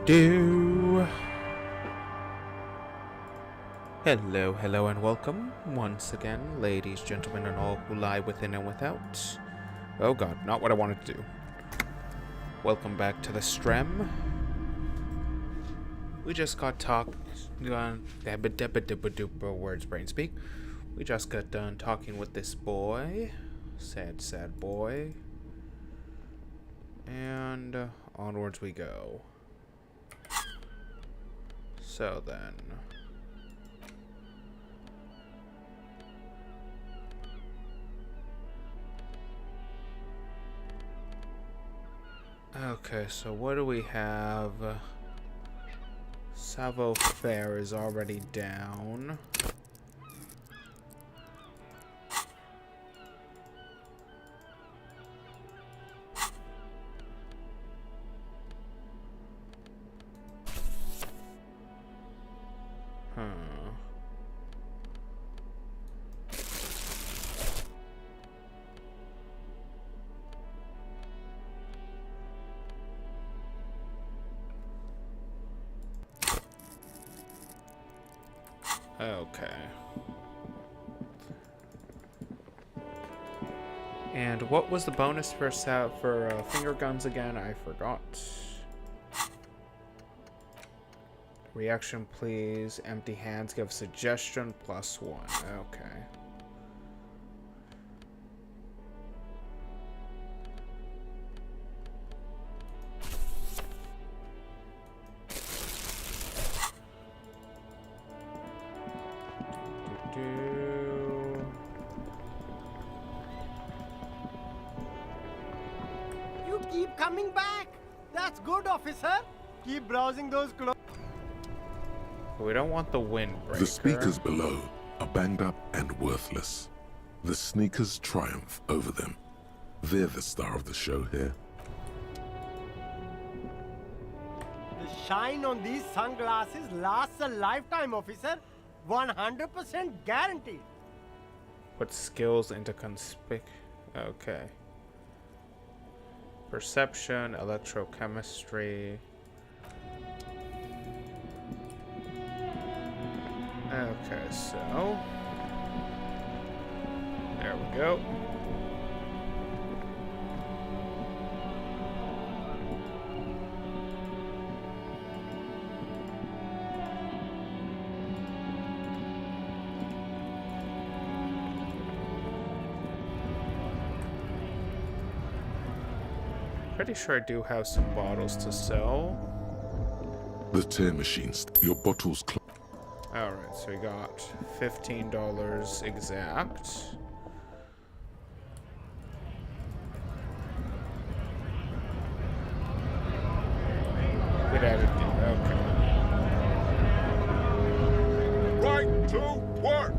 Do. Hello, and welcome once again, ladies, gentlemen, and all who lie within and without. Oh god, not what I wanted to do. Welcome back to the Strem. We just got words brain speak. We just got done talking with this boy. Sad boy. And onwards we go. So then. Okay, so what do we have? Savo Fair is already down. Okay. And what was the bonus for finger guns again? I forgot. Reaction, please. Empty hands. Give suggestion +1. Okay. You keep coming back. That's good, officer. Keep browsing those clothes. We don't want the windbreaker. The speakers below are banged up and worthless. The sneakers triumph over them. They're the star of the show here. The shine on these sunglasses lasts a lifetime, officer. 100% guaranteed. Put skills into Okay. Perception, electrochemistry. Okay, so there we go. Pretty sure I do have some bottles to sell. The tear machines. Your bottles. Alright, so we got $15 exact. Get out of here. Okay. Right to work!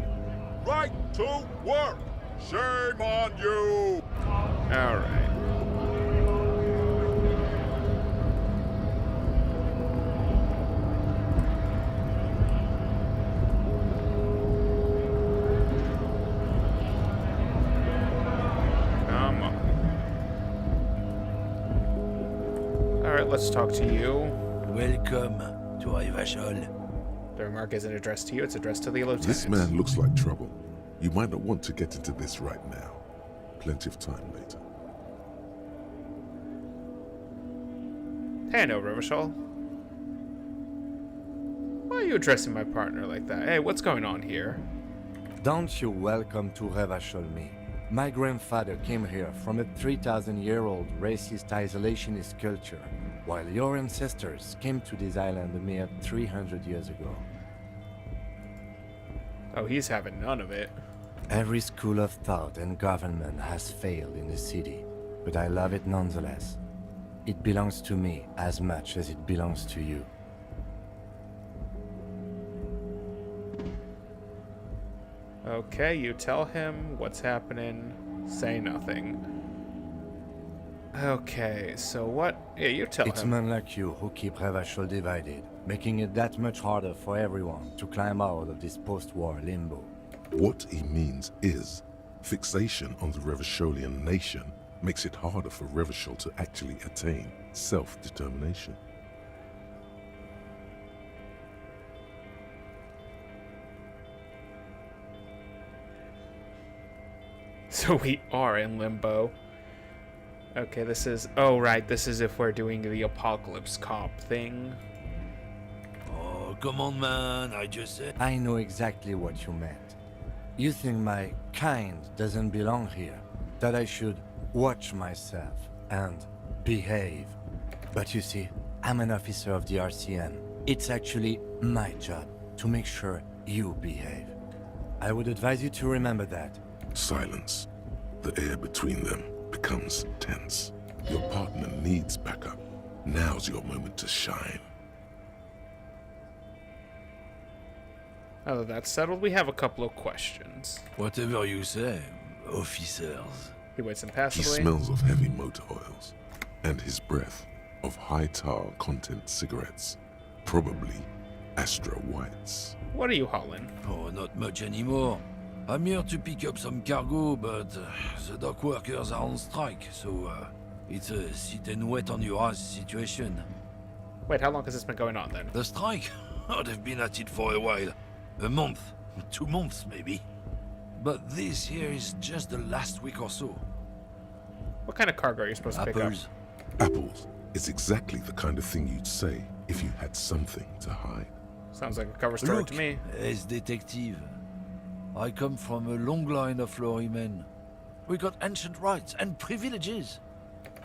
Right to work! Shame on you! Alright. Alright, let's talk to you. Welcome to Revachol. The remark isn't addressed to you, it's addressed to the lieutenant. This man looks like trouble. You might not want to get into this right now. Plenty of time later. Hey, no, Revachol. Why are you addressing my partner like that? Hey, what's going on here? Don't you welcome to Revachol me. My grandfather came here from a 3,000-year-old racist isolationist culture, while your ancestors came to this island a mere 300 years ago. Oh, he's having none of it. Every school of thought and government has failed in the city, but I love it nonetheless. It belongs to me as much as it belongs to you. Okay, you tell him what's happening. Say nothing. Okay, so what? Yeah, you tell It's him. men like you who keep Revachol divided, making it that much harder for everyone to climb out of this post-war limbo. What he means is, fixation on the Revacholian nation makes it harder for Revachol to actually attain self-determination. So we are in limbo. Okay, this is... Oh, right. This is if we're doing the Apocalypse Cop thing. Oh, come on, man. I just said. I know exactly what you meant. You think my kind doesn't belong here, that I should watch myself and behave. But you see, I'm an officer of the RCN. It's actually my job to make sure you behave. I would advise you to remember that. Silence. The air between them becomes tense. Your partner needs backup. Now's your moment to shine. Now that that's settled, we have a couple of questions. Whatever you say, officers. He waits He impassively. smells of heavy motor oils, and his breath of high tar content cigarettes. Probably Astra Whites. What are you hauling? Oh, not much anymore. I'm here to pick up some cargo, but the dock workers are on strike, so it's a sit and wait on your ass situation. Wait, how long has this been going on then? The strike? Oh, they've been at it for a while. A month, 2 months maybe. But this here is just the last week or so. What kind of cargo are you supposed to pick up? Apples. Apples is exactly the kind of thing you'd say if you had something to hide. Sounds like a cover story Look, to me. as detective, I come from a long line of lorrymen. We got ancient rights and privileges.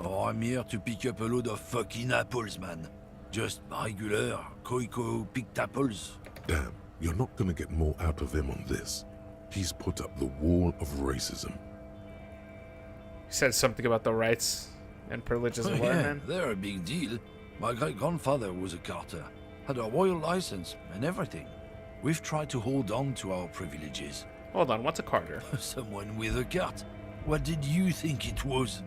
Oh, I'm here to pick up a load of fucking apples, man. Just regular, Koiko picked apples. Damn, you're not gonna get more out of him on this. He's put up the wall of racism. He said something about the rights and privileges of Yeah, lawmen. they're a big deal. My great-grandfather was a carter, had a royal license and everything. We've tried to hold on to our privileges. Hold on, what's a carter? Someone with a cart. What did you think it was?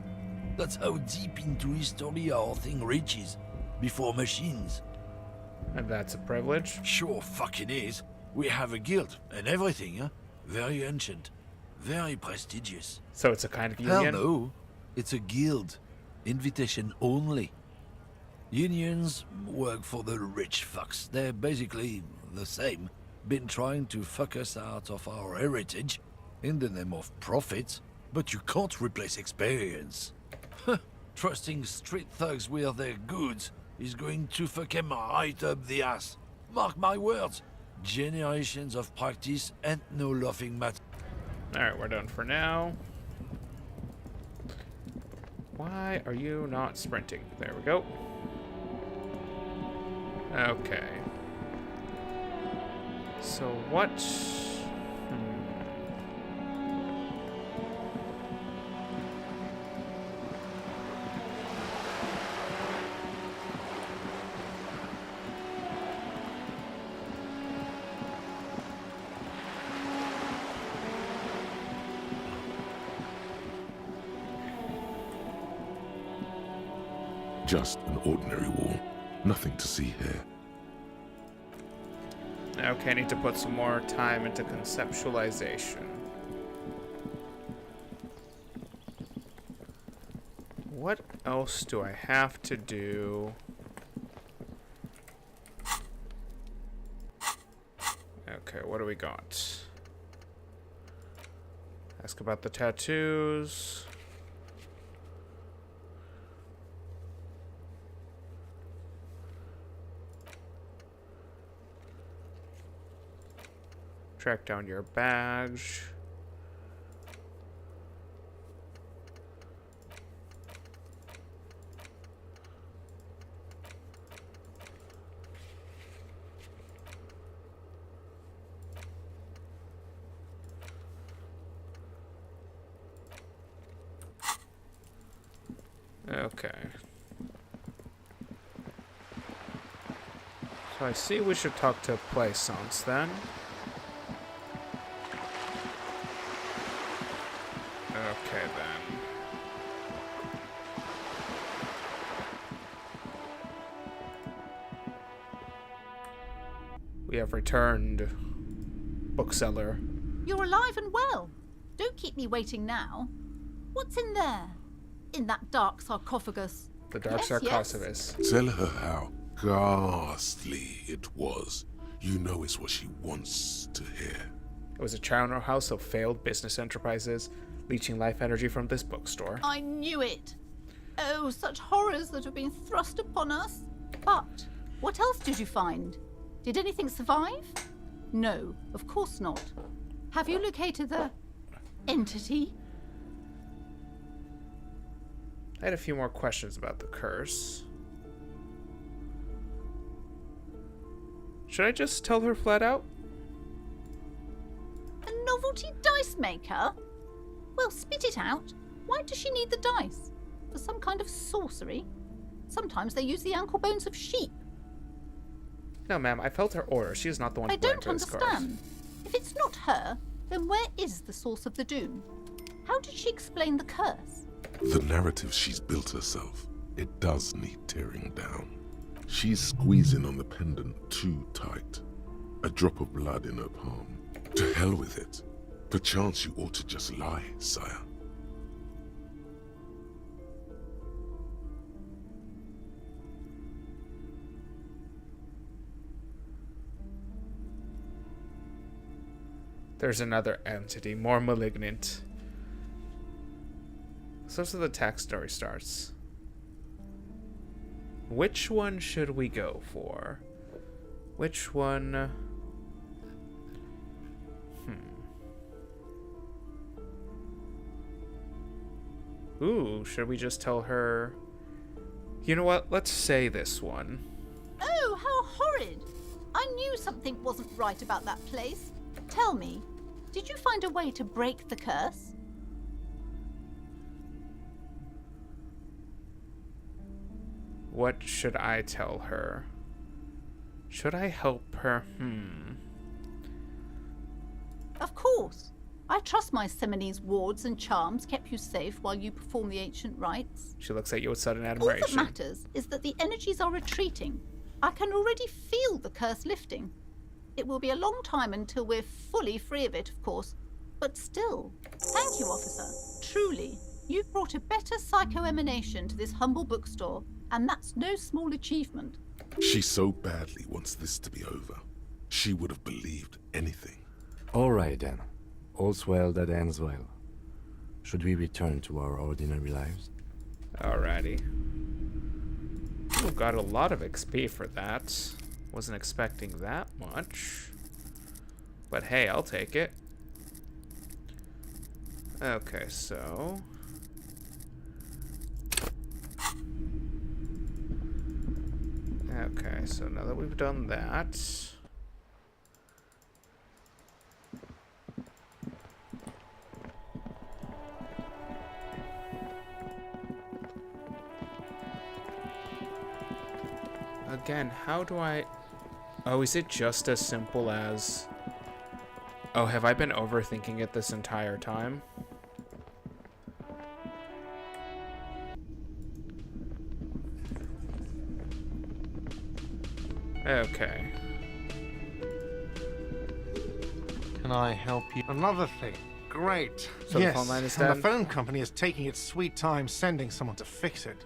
That's how deep into history our thing reaches. Before machines. And that's a privilege? Sure fucking is. We have a guild and everything, huh? Very ancient. Very prestigious. So it's a kind of Hell union? no. It's a guild. Invitation only. Unions work for the rich fucks. They're basically the same. Been trying to fuck us out of our heritage in the name of profit, but you can't replace experience. Trusting street thugs with their goods is going to fuck him right up the ass. Mark my words. Generations of practice and no laughing matter. Alright, we're done for now. Why are you not sprinting? There we go. Okay. So what... Just an ordinary wall. Nothing to see here. Okay, I need to put some more time into conceptualization. What else do I have to do? Okay, what do we got? Ask about the tattoos. Track down your badge. Okay. So I see we should talk to Plaisance then. Okay then. We have returned, bookseller. You're alive and well. Don't keep me waiting now. What's in there? In that dark sarcophagus? The Dark Yes, Sarcophagus. Tell her how ghastly it was. You know it's what she wants to hear. It was a charnel house of failed business enterprises, leeching life energy from this bookstore. I knew it. Oh, such horrors that have been thrust upon us. But what else did you find? Did anything survive? No, of course not. Have you located the entity? I had a few more questions about the curse. Should I just tell her flat out? A novelty dice maker? Well, spit it out. Why does she need the dice? For some kind of sorcery? Sometimes they use the ankle bones of sheep. No, ma'am, I felt her order. She is not the one I to blame don't for this curse. understand. If it's not her, then where is the source of the doom? How did she explain the curse? The narrative she's built herself, it does need tearing down. She's squeezing on the pendant too tight. A drop of blood in her palm. To hell with it. Perchance you ought to just lie, sire. There's another entity, more malignant. So the text story starts. Which one should we go for? Which one? Ooh, should we just tell her? You know what? Let's say this one. Oh, how horrid! I knew something wasn't right about that place. Tell me, did you find a way to break the curse? What should I tell her? Should I help her? Of course. I trust my Seminole's wards and charms kept you safe while you perform the ancient rites. She looks at you with sudden All admiration. that matters is that the energies are retreating. I can already feel the curse lifting. It will be a long time until we're fully free of it, of course. But still, thank you, officer. Truly, you've brought a better psycho-emanation to this humble bookstore, and that's no small achievement. She so badly wants this to be over. She would have believed anything. All right, then. All's well that ends well. Should we return to our ordinary lives? Alrighty. Ooh, got a lot of XP for that. Wasn't expecting that much. But hey, I'll take it. Okay, so... Okay, so now that we've done that... Again, how do I... Oh, is it just as simple as... Oh, have I been overthinking it this entire time? Okay. Can I help you? Another thing. Great. So the yes, phone line is and dead? the phone company is taking its sweet time sending someone to fix it.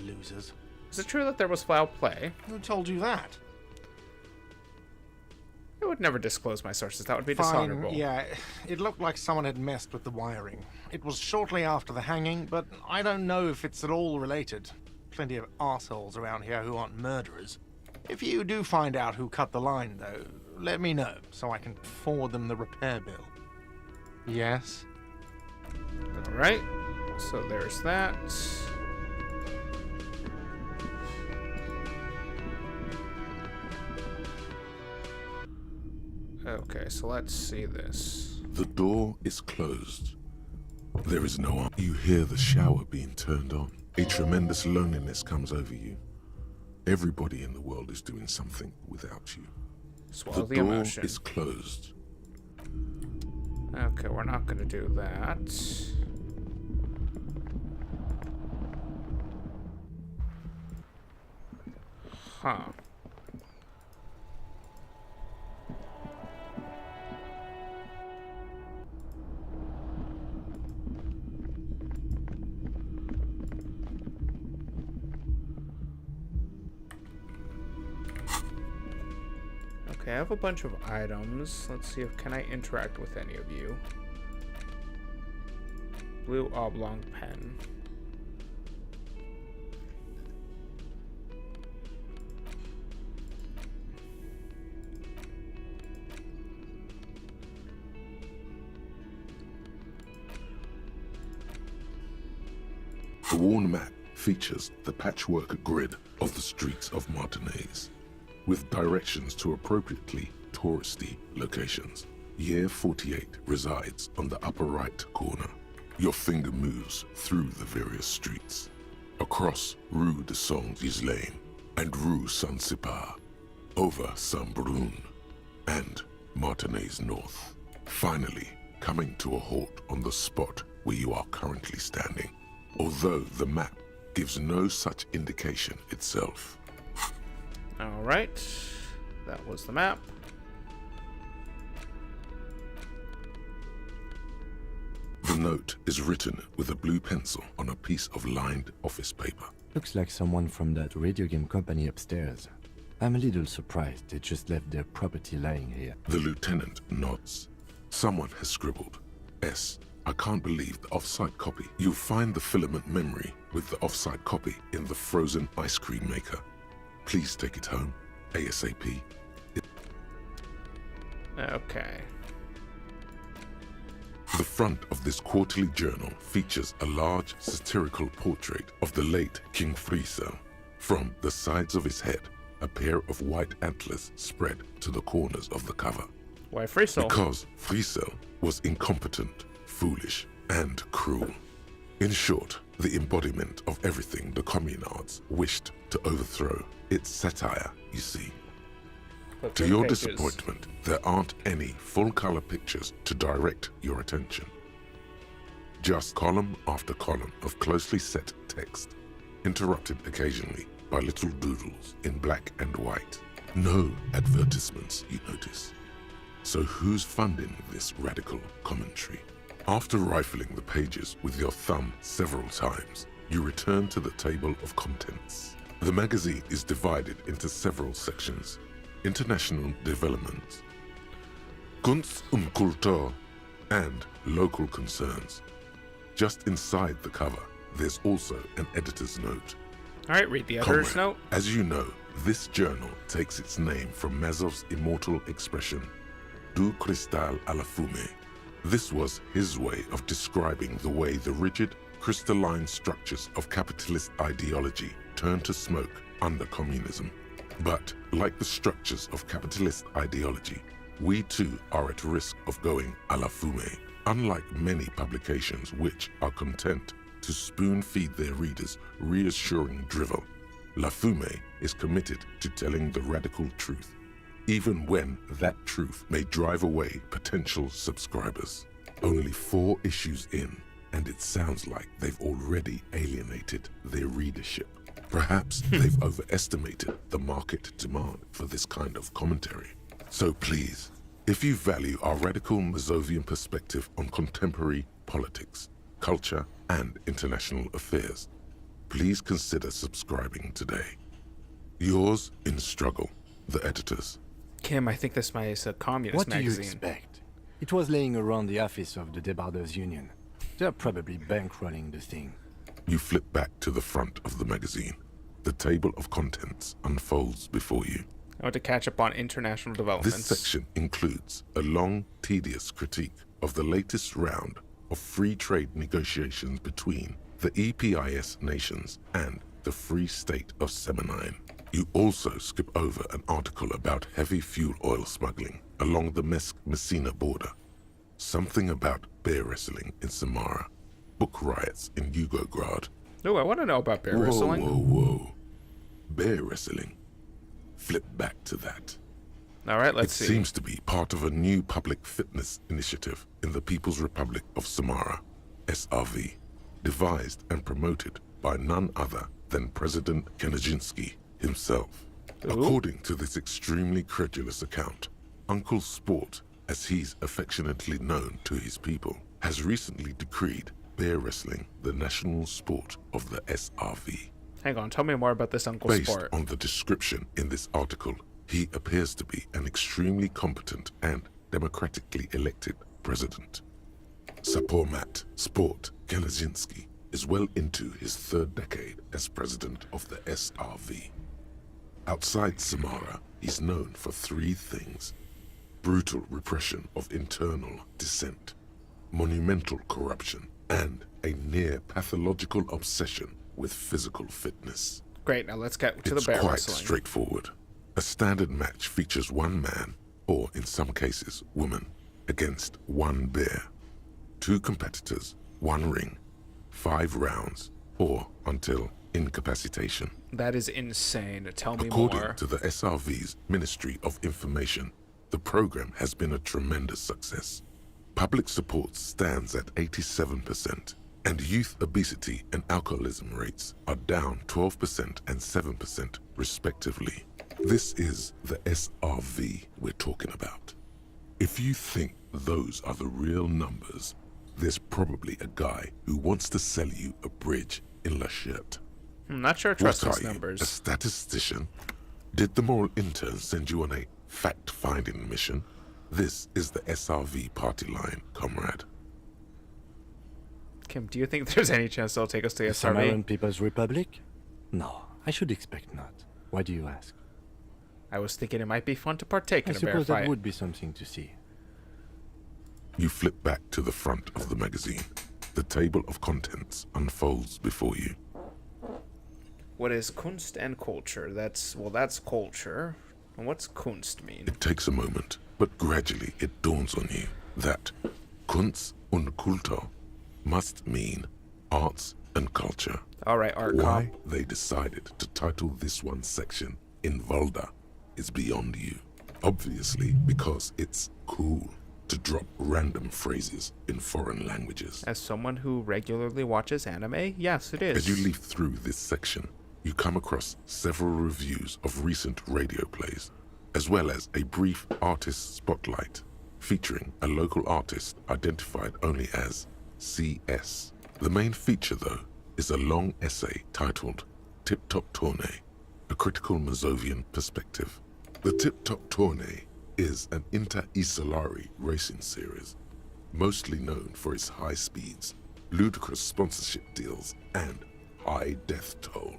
Losers. Is it true that there was foul play? Who told you that? I would never disclose my sources. That would be Fine, dishonorable. yeah. It looked like someone had messed with the wiring. It was shortly after the hanging, but I don't know if it's at all related. Plenty of arseholes around here who aren't murderers. If you do find out who cut the line, though, let me know, so I can forward them the repair bill. Yes? Alright. So there's that. Okay, so let's see this. The door is closed. There is no one. You hear the shower being turned on. A tremendous loneliness comes over you. Everybody in the world is doing something without you. Swallow The the door emotion. is closed. Okay, we're not gonna do that. Huh. Okay, I have a bunch of items. Let's see if can I interact with any of you. Blue oblong pen. The worn map features the patchwork grid of the streets of Martinez, with directions to appropriately touristy locations. Year 48 resides on the upper right corner. Your finger moves through the various streets, across Rue de Saint-Ghislain and Rue Saint-Cypar, over Saint-Brun and Martinez North, finally coming to a halt on the spot where you are currently standing, although the map gives no such indication itself. Alright, that was the map. The note is written with a blue pencil on a piece of lined office paper. Looks like someone from that radio game company upstairs. I'm a little surprised they just left their property lying here. The lieutenant nods. Someone has scribbled, S. I can't believe the offsite copy. You'll find the filament memory with the offsite copy in the frozen ice cream maker. Please take it home, ASAP. Okay. The front of this quarterly journal features a large satirical portrait of the late King Friesel. From the sides of his head, a pair of white antlers spread to the corners of the cover. Why Friesel? Because Friesel was incompetent, foolish, and cruel. In short, the embodiment of everything the communards wished to overthrow. It's satire, you see. To your disappointment, there aren't any full-color pictures to direct your attention. Just column after column of closely set text, interrupted occasionally by little doodles in black and white. No advertisements, you notice. So who's funding this radical commentary? After rifling the pages with your thumb several times, you return to the table of contents. The magazine is divided into several sections. International development, Kunst und Kultur, and local concerns. Just inside the cover, there's also an editor's note. Alright, read the editor's Comrade, note. as you know, this journal takes its name from Mazov's immortal expression, Du cristal à la fumée. This was his way of describing the way the rigid, crystalline structures of capitalist ideology turn to smoke under communism. But, like the structures of capitalist ideology, we too are at risk of going à la fumée. Unlike many publications which are content to spoon-feed their readers reassuring drivel, La Fumée is committed to telling the radical truth, even when that truth may drive away potential subscribers. Only 4 issues in, and it sounds like they've already alienated their readership. Perhaps they've overestimated the market demand for this kind of commentary. So please, if you value our radical Mazovian perspective on contemporary politics, culture, and international affairs, please consider subscribing today. Yours in struggle, the editors. Kim, I think this is a communist What magazine. do you expect? It was laying around the office of the Debarders Union. They're probably bankrolling the thing. You flip back to the front of the magazine. The table of contents unfolds before you. I want to catch up on international developments. This section includes a long, tedious critique of the latest round of free trade negotiations between the EPIS nations and the Free State of Semenine. You also skip over an article about heavy fuel oil smuggling along the Messina border, something about bear wrestling in Samara, book riots in Yugograd. Oh, I want to know about bear wrestling. Whoa. Bear wrestling. Flip back to that. Alright, let's It see. seems to be part of a new public fitness initiative in the People's Republic of Samara, SRV, devised and promoted by none other than President Kanajinsky himself. Ooh. According to this extremely credulous account, Uncle Sport, as he's affectionately known to his people, has recently decreed bear wrestling the national sport of the SRV. Hang on, tell me more about this Uncle Based Sport. on the description in this article, he appears to be an extremely competent and democratically elected president. Sapormat Sport Kelezinski is well into his third decade as president of the SRV. Outside Samara, he's known for three things: brutal repression of internal dissent, monumental corruption, and a near pathological obsession with physical fitness. Great, now let's get to It's the bear quite wrestling. straightforward. A standard match features one man, or in some cases, woman, against one bear. 2 competitors, 1 ring, 5 rounds, or until incapacitation. That is insane. Tell me According more. to the SRV's Ministry of Information, the program has been a tremendous success. Public support stands at 87%, and youth obesity and alcoholism rates are down 12% and 7% respectively. This is the SRV we're talking about. If you think those are the real numbers, there's probably a guy who wants to sell you a bridge in La Chute. I'm not sure I trust What those are you, a numbers. statistician? Did the moral intern send you on a fact-finding mission? This is the SRV party line, comrade. Kim, do you think there's any chance they'll take us to the The SRV? Samaran People's Republic? No, I should expect not. Why do you ask? I was thinking it might be fun to partake I in a bear suppose that fight. would be something to see. You flip back to the front of the magazine. The table of contents unfolds before you. What is Kunst and culture? That's culture. And what's Kunst mean? It takes a moment, but gradually it dawns on you that Kunst und Kultur must mean arts and culture. Alright, art Why cop. they decided to title this one section in Volda is beyond you. Obviously, because it's cool to drop random phrases in foreign languages. As someone who regularly watches anime, yes, it is. As you leaf through this section, you come across several reviews of recent radio plays, as well as a brief artist spotlight featuring a local artist identified only as CS. The main feature, though, is a long essay titled Tip Top Tournée, a critical Mazovian perspective. The Tip Top Tournée is an inter-Isolari racing series, mostly known for its high speeds, ludicrous sponsorship deals, and high death toll.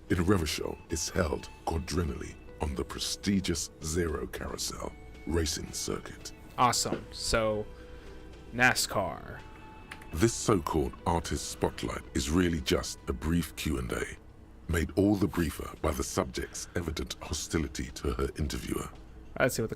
In Revachol, it's held quadrennially on the prestigious Zero Carousel racing circuit. Awesome. So, NASCAR. This so-called artist spotlight is really just a brief Q&A, made all the briefer by the subject's evident hostility to her interviewer. Let's see what the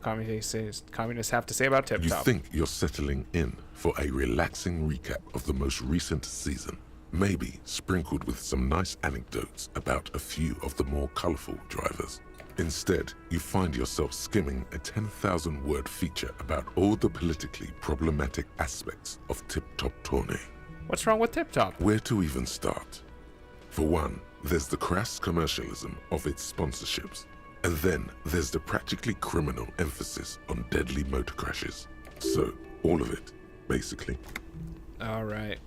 communists have to say about Tip You Top. think you're settling in for a relaxing recap of the most recent season, maybe sprinkled with some nice anecdotes about a few of the more colorful drivers. Instead, you find yourself skimming a 10,000-word feature about all the politically problematic aspects of Tip Top Tournée. What's wrong with Tip Top? Where to even start? For one, there's the crass commercialism of its sponsorships. And then there's the practically criminal emphasis on deadly motor crashes. So, all of it, basically. Alright.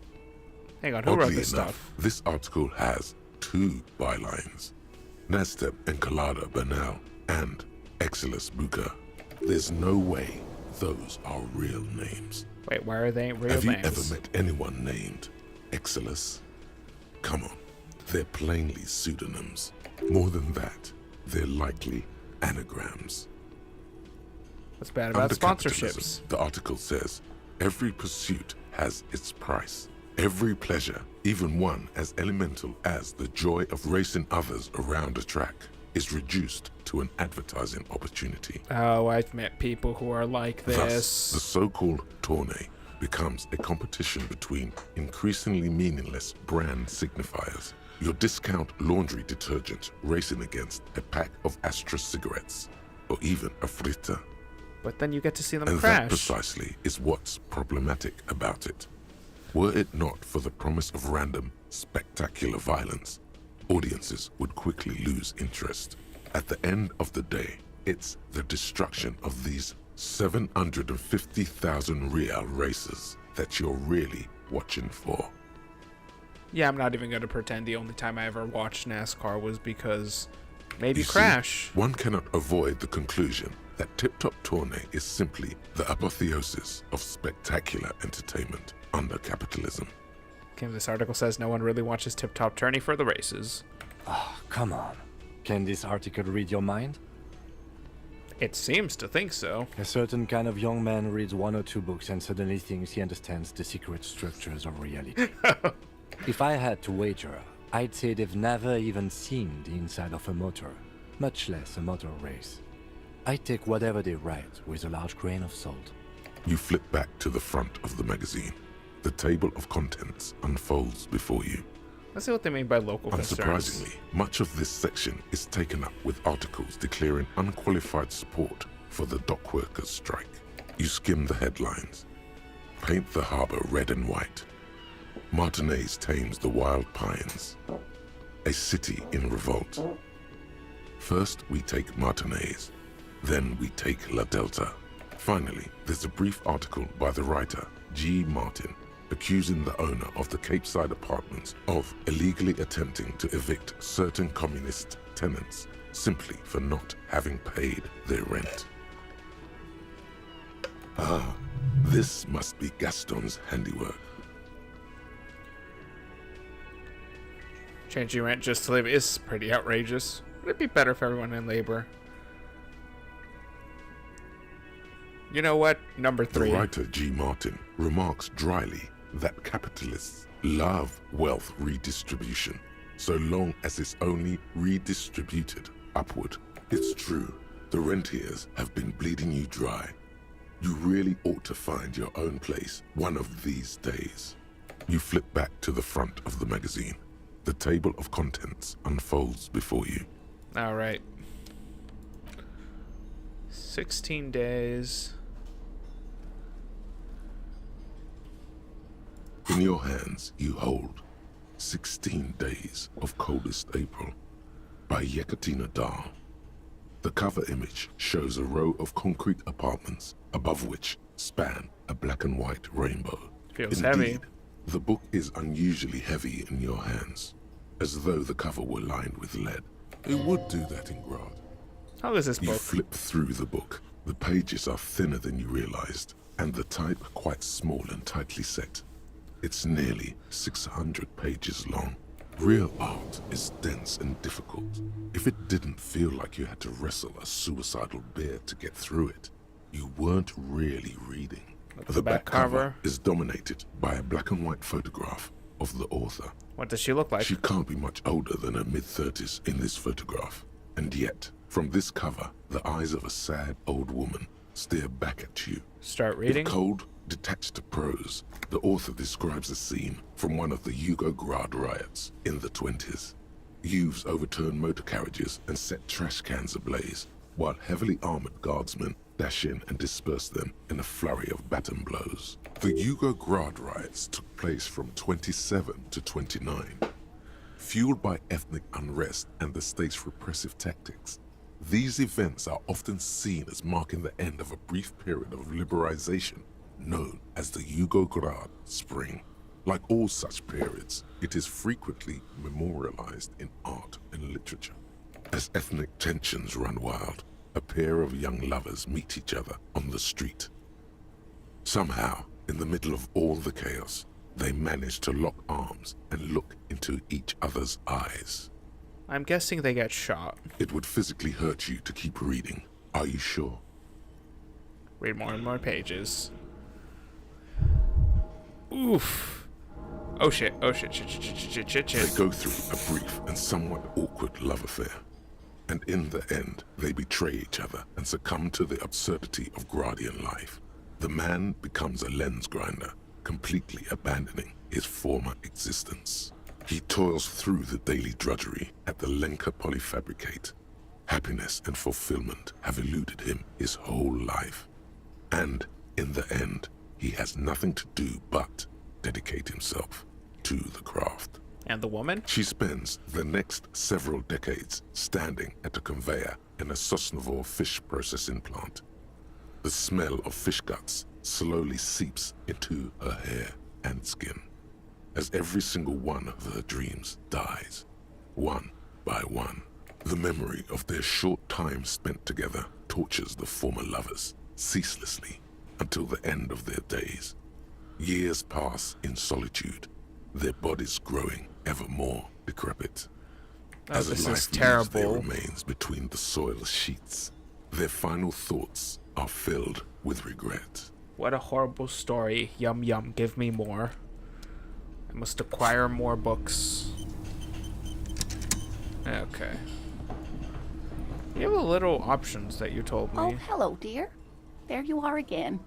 Hang on, who wrote Oddly this enough, stuff? this article has 2 bylines. Nastep Encolada Bernal and Exilus Buka. There's no way those are real names. Wait, why are they real Have you names? ever met anyone named Exilus? Come on, they're plainly pseudonyms. More than that, they're likely anagrams. What's bad about Under sponsorships? capitalism, the article says, every pursuit has its price. Every pleasure, even one as elemental as the joy of racing others around a track, is reduced to an advertising opportunity. Oh, I've met people who are like Thus, the this. so-called tournée becomes a competition between increasingly meaningless brand signifiers. Your discount laundry detergent racing against a pack of Astra cigarettes, or even a Frita. But then you get to see them And crash. that precisely is what's problematic about it. Were it not for the promise of random, spectacular violence, audiences would quickly lose interest. At the end of the day, it's the destruction of these 750,000 real races that you're really watching for. Yeah, I'm not even going to pretend the only time I ever watched NASCAR was because Maybe You see, crash. one cannot avoid the conclusion that Tip Top Tourney is simply the apotheosis of spectacular entertainment under capitalism. Okay, this article says no one really watches Tip Top Tourney for the races. Oh, come on. Can this article read your mind? It seems to think so. A certain kind of young man reads 1 or 2 books and suddenly thinks he understands the secret structures of reality. If I had to wager, I'd say they've never even seen the inside of a motor, much less a motor race. I take whatever they write with a large grain of salt. You flip back to the front of the magazine. The table of contents unfolds before you. Let's see what they mean by local concerns. Unsurprisingly, much of this section is taken up with articles declaring unqualified support for the dock workers' strike. You skim the headlines. Paint the harbor red and white. Martinez tames the wild pines. A city in revolt. First we take Martinez, then we take La Delta. Finally, there's a brief article by the writer, G. Martin, accusing the owner of the Cape Side Apartments of illegally attempting to evict certain communist tenants simply for not having paid their rent. Ah, this must be Gaston's handiwork. Changing rent just to live is pretty outrageous. Would it be better for everyone in labor? You know what? Number 3. The writer G. Martin remarks dryly that capitalists love wealth redistribution so long as it's only redistributed upward. It's true, the rentiers have been bleeding you dry. You really ought to find your own place one of these days. You flip back to the front of the magazine. The table of contents unfolds before you. All right. 16 days. In your hands, you hold 16 Days of Coldest April by Yekatina Dahl. The cover image shows a row of concrete apartments above which span a black and white rainbow. Feels Indeed, heavy. the book is unusually heavy in your hands, as though the cover were lined with lead. It would do that in Grad. How is this You book? flip through the book. The pages are thinner than you realized, and the type quite small and tightly set. It's nearly 600 pages long. Real art is dense and difficult. If it didn't feel like you had to wrestle a suicidal bear to get through it, you weren't really reading. The back cover is dominated by a black and white photograph of the author. What does she look like? She can't be much older than her mid-30s in this photograph. And yet, from this cover, the eyes of a sad old woman stare back at you. Start In reading. cold, detached prose, the author describes a scene from one of the Yugograd riots in the 20s. Youths overturned motor carriages and set trash cans ablaze, while heavily armored guardsmen dash in and disperse them in a flurry of baton blows. The Yugograd riots took place from 27 to 29. Fueled by ethnic unrest and the state's repressive tactics, these events are often seen as marking the end of a brief period of liberalization known as the Yugograd Spring. Like all such periods, it is frequently memorialized in art and literature. As ethnic tensions run wild, a pair of young lovers meet each other on the street. Somehow, in the middle of all the chaos, they manage to lock arms and look into each other's eyes. I'm guessing they get shot. It would physically hurt you to keep reading. Are you sure? Read more and more pages. Oof. Oh shit, oh shit, shit. They go through a brief and somewhat awkward love affair. And in the end, they betray each other and succumb to the absurdity of Gradian life. The man becomes a lens grinder, completely abandoning his former existence. He toils through the daily drudgery at the Lenka Polyfabricate. Happiness and fulfillment have eluded him his whole life. And in the end, he has nothing to do but dedicate himself to the craft. And the woman? She spends the next several decades standing at a conveyor in a Sosnovo fish processing plant. The smell of fish guts slowly seeps into her hair and skin, as every single one of her dreams dies, one by one. The memory of their short time spent together tortures the former lovers ceaselessly until the end of their days. Years pass in solitude, their bodies growing ever more decrepit. Oh, As this life is leaves their terrible. remains between the soil sheets, their final thoughts are filled with regret. What a horrible story. Yum yum, give me more. I must acquire more books. Okay. You have a little options that you told me. Oh, hello, dear. There you are again.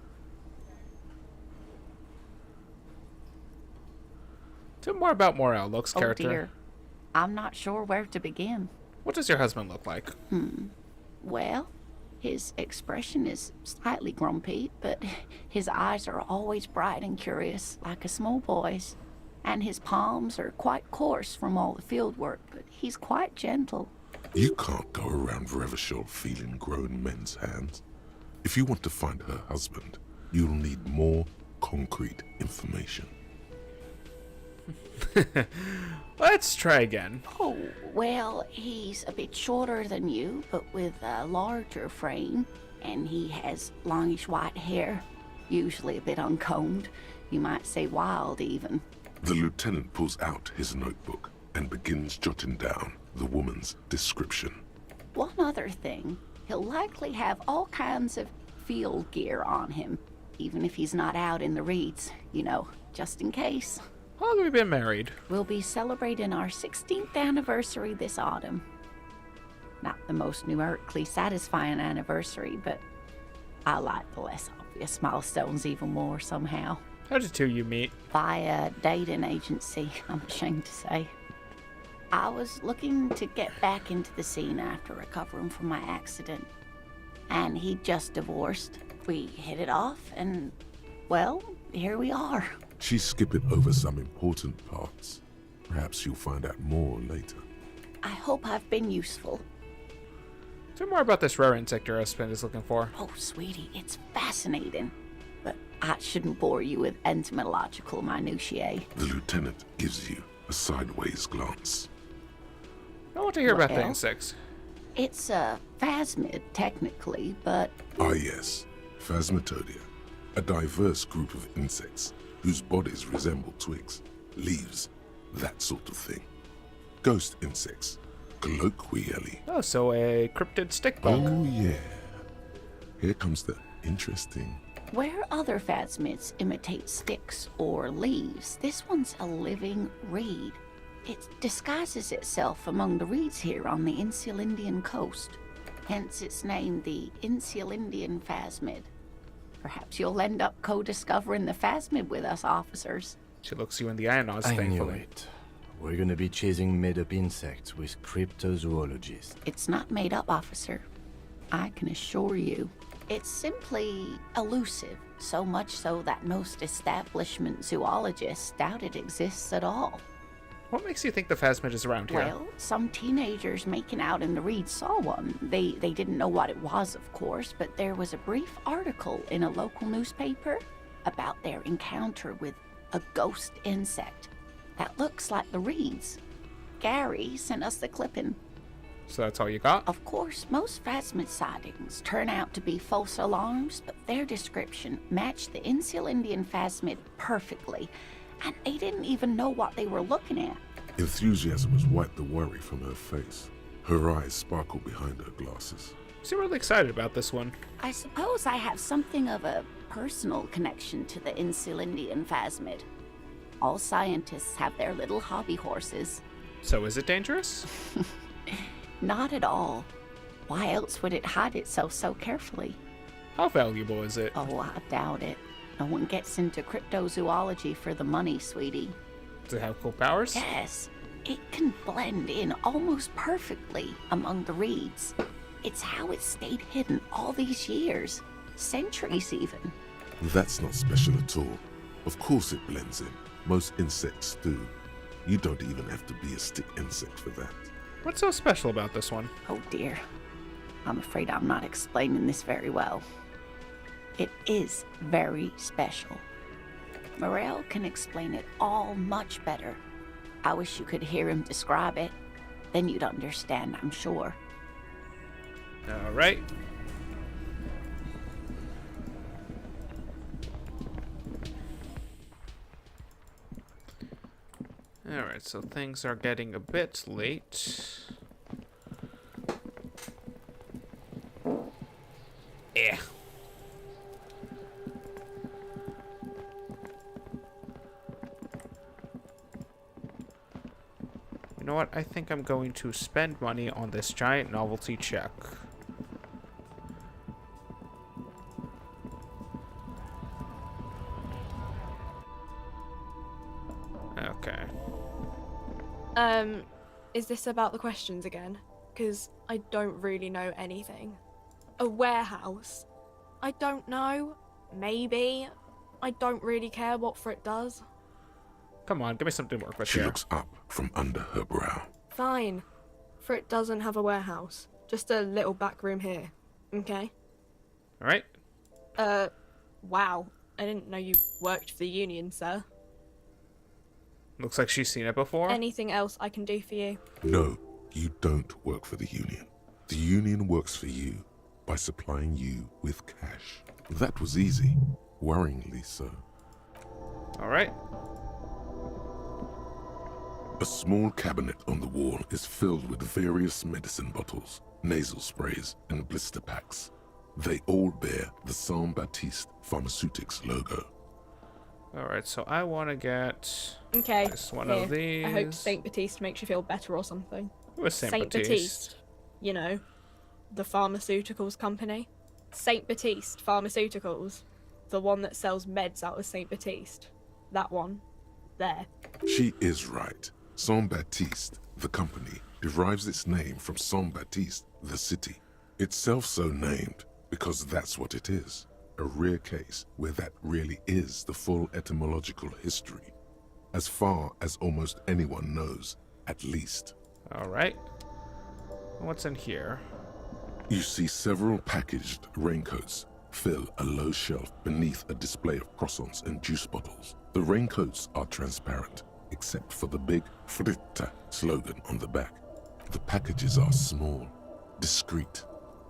Tell me more about Morel, Luke's character. Oh, dear. I'm not sure where to begin. What does your husband look like? Well, his expression is slightly grumpy, but his eyes are always bright and curious, like a small boy's. And his palms are quite coarse from all the field work, but he's quite gentle. You can't go around Revachol feeling grown men's hands. If you want to find her husband, you'll need more concrete information. Let's try again. Oh, well, he's a bit shorter than you, but with a larger frame, and he has longish white hair, usually a bit uncombed. You might say wild, even. The lieutenant pulls out his notebook and begins jotting down the woman's description. One other thing, he'll likely have all kinds of field gear on him, even if he's not out in the reeds, you know, just in case. How long have we been married? We'll be celebrating our 16th anniversary this autumn. Not the most numerically satisfying anniversary, but I like the less obvious milestones even more somehow. How did the two of you meet? Via dating agency, I'm ashamed to say. I was looking to get back into the scene after recovering from my accident. And he'd just divorced. We hit it off, and, well, here we are. She's skipping over some important parts. Perhaps you'll find out more later. I hope I've been useful. Tell me more about this rare insect your husband is looking for. Oh, sweetie, it's fascinating. But I shouldn't bore you with entomological minutiae. The lieutenant gives you a sideways glance. I want to hear about the Well? insects. It's a phasmid, technically, but Ah yes, Phasmatodea, a diverse group of insects whose bodies resemble twigs, leaves, that sort of thing. Ghost insects, colloquially. Oh, so a cryptid stick bug. Oh yeah. Here comes the interesting. where other phasmids imitate sticks or leaves, this one's a living reed. It disguises itself among the reeds here on the Insulindian coast. Hence its name, the Insulindian phasmid. Perhaps you'll end up co-discovering the phasmid with us, officers. She looks you in the eye and nods I knew thankfully. it. We're gonna be chasing made-up insects with cryptozoologists. It's not made up, officer. I can assure you. It's simply elusive, so much so that most establishment zoologists doubt it exists at all. What makes you think the phasmid is around here? Well, some teenagers making out in the reeds saw one. They didn't know what it was, of course, but there was a brief article in a local newspaper about their encounter with a ghost insect that looks like the reeds. Gary sent us the clipping. So that's all you got? Of course, most phasmid sightings turn out to be false alarms, but their description matched the Insulindian phasmid perfectly, and they didn't even know what they were looking at. Enthusiasm has wiped the worry from her face. Her eyes sparkle behind her glasses. You seem really excited about this one. I suppose I have something of a personal connection to the Insulindian phasmid. All scientists have their little hobby horses. So is it dangerous? Not at all. Why else would it hide itself so carefully? How valuable is it? Oh, I doubt it. No one gets into cryptozoology for the money, sweetie. Does it have cool powers? Yes, it can blend in almost perfectly among the reeds. It's how it stayed hidden all these years, centuries even. That's not special at all. Of course it blends in. Most insects do. You don't even have to be a stick insect for that. What's so special about this one? Oh dear, I'm afraid I'm not explaining this very well. It is very special. Morel can explain it all much better. I wish you could hear him describe it. Then you'd understand, I'm sure. Alright. Alright, so things are getting a bit late. Yeah. You know what? I think I'm going to spend money on this giant novelty check. Okay. Is this about the questions again? Because I don't really know anything. A warehouse? I don't know. Maybe. I don't really care what Frit does. Come on, give me something to work with She here. looks up from under her brow. Fine. Frit doesn't have a warehouse. Just a little back room here. Okay? Alright. Wow. I didn't know you worked for the Union, sir. Looks like she's seen it before. Anything else I can do for you? No, you don't work for the Union. The Union works for you by supplying you with cash. That was easy. Worryingly so. Alright. A small cabinet on the wall is filled with various medicine bottles, nasal sprays, and blister packs. They all bear the Saint Baptiste Pharmaceutics logo. Alright, so I want to get Okay. this one here. of these. I hope Saint Baptiste makes you feel better or something. With Saint Baptiste. You know, the pharmaceuticals company. Saint Baptiste Pharmaceuticals. The one that sells meds out of Saint Baptiste. That one. There. She is right. Saint Baptiste, the company, derives its name from Saint Baptiste, the city. Itself so named because that's what it is. A rare case where that really is the full etymological history. As far as almost anyone knows, at least. Alright. What's in here? You see several packaged raincoats fill a low shelf beneath a display of croissants and juice bottles. The raincoats are transparent, except for the big Fritta slogan on the back. The packages are small, discreet,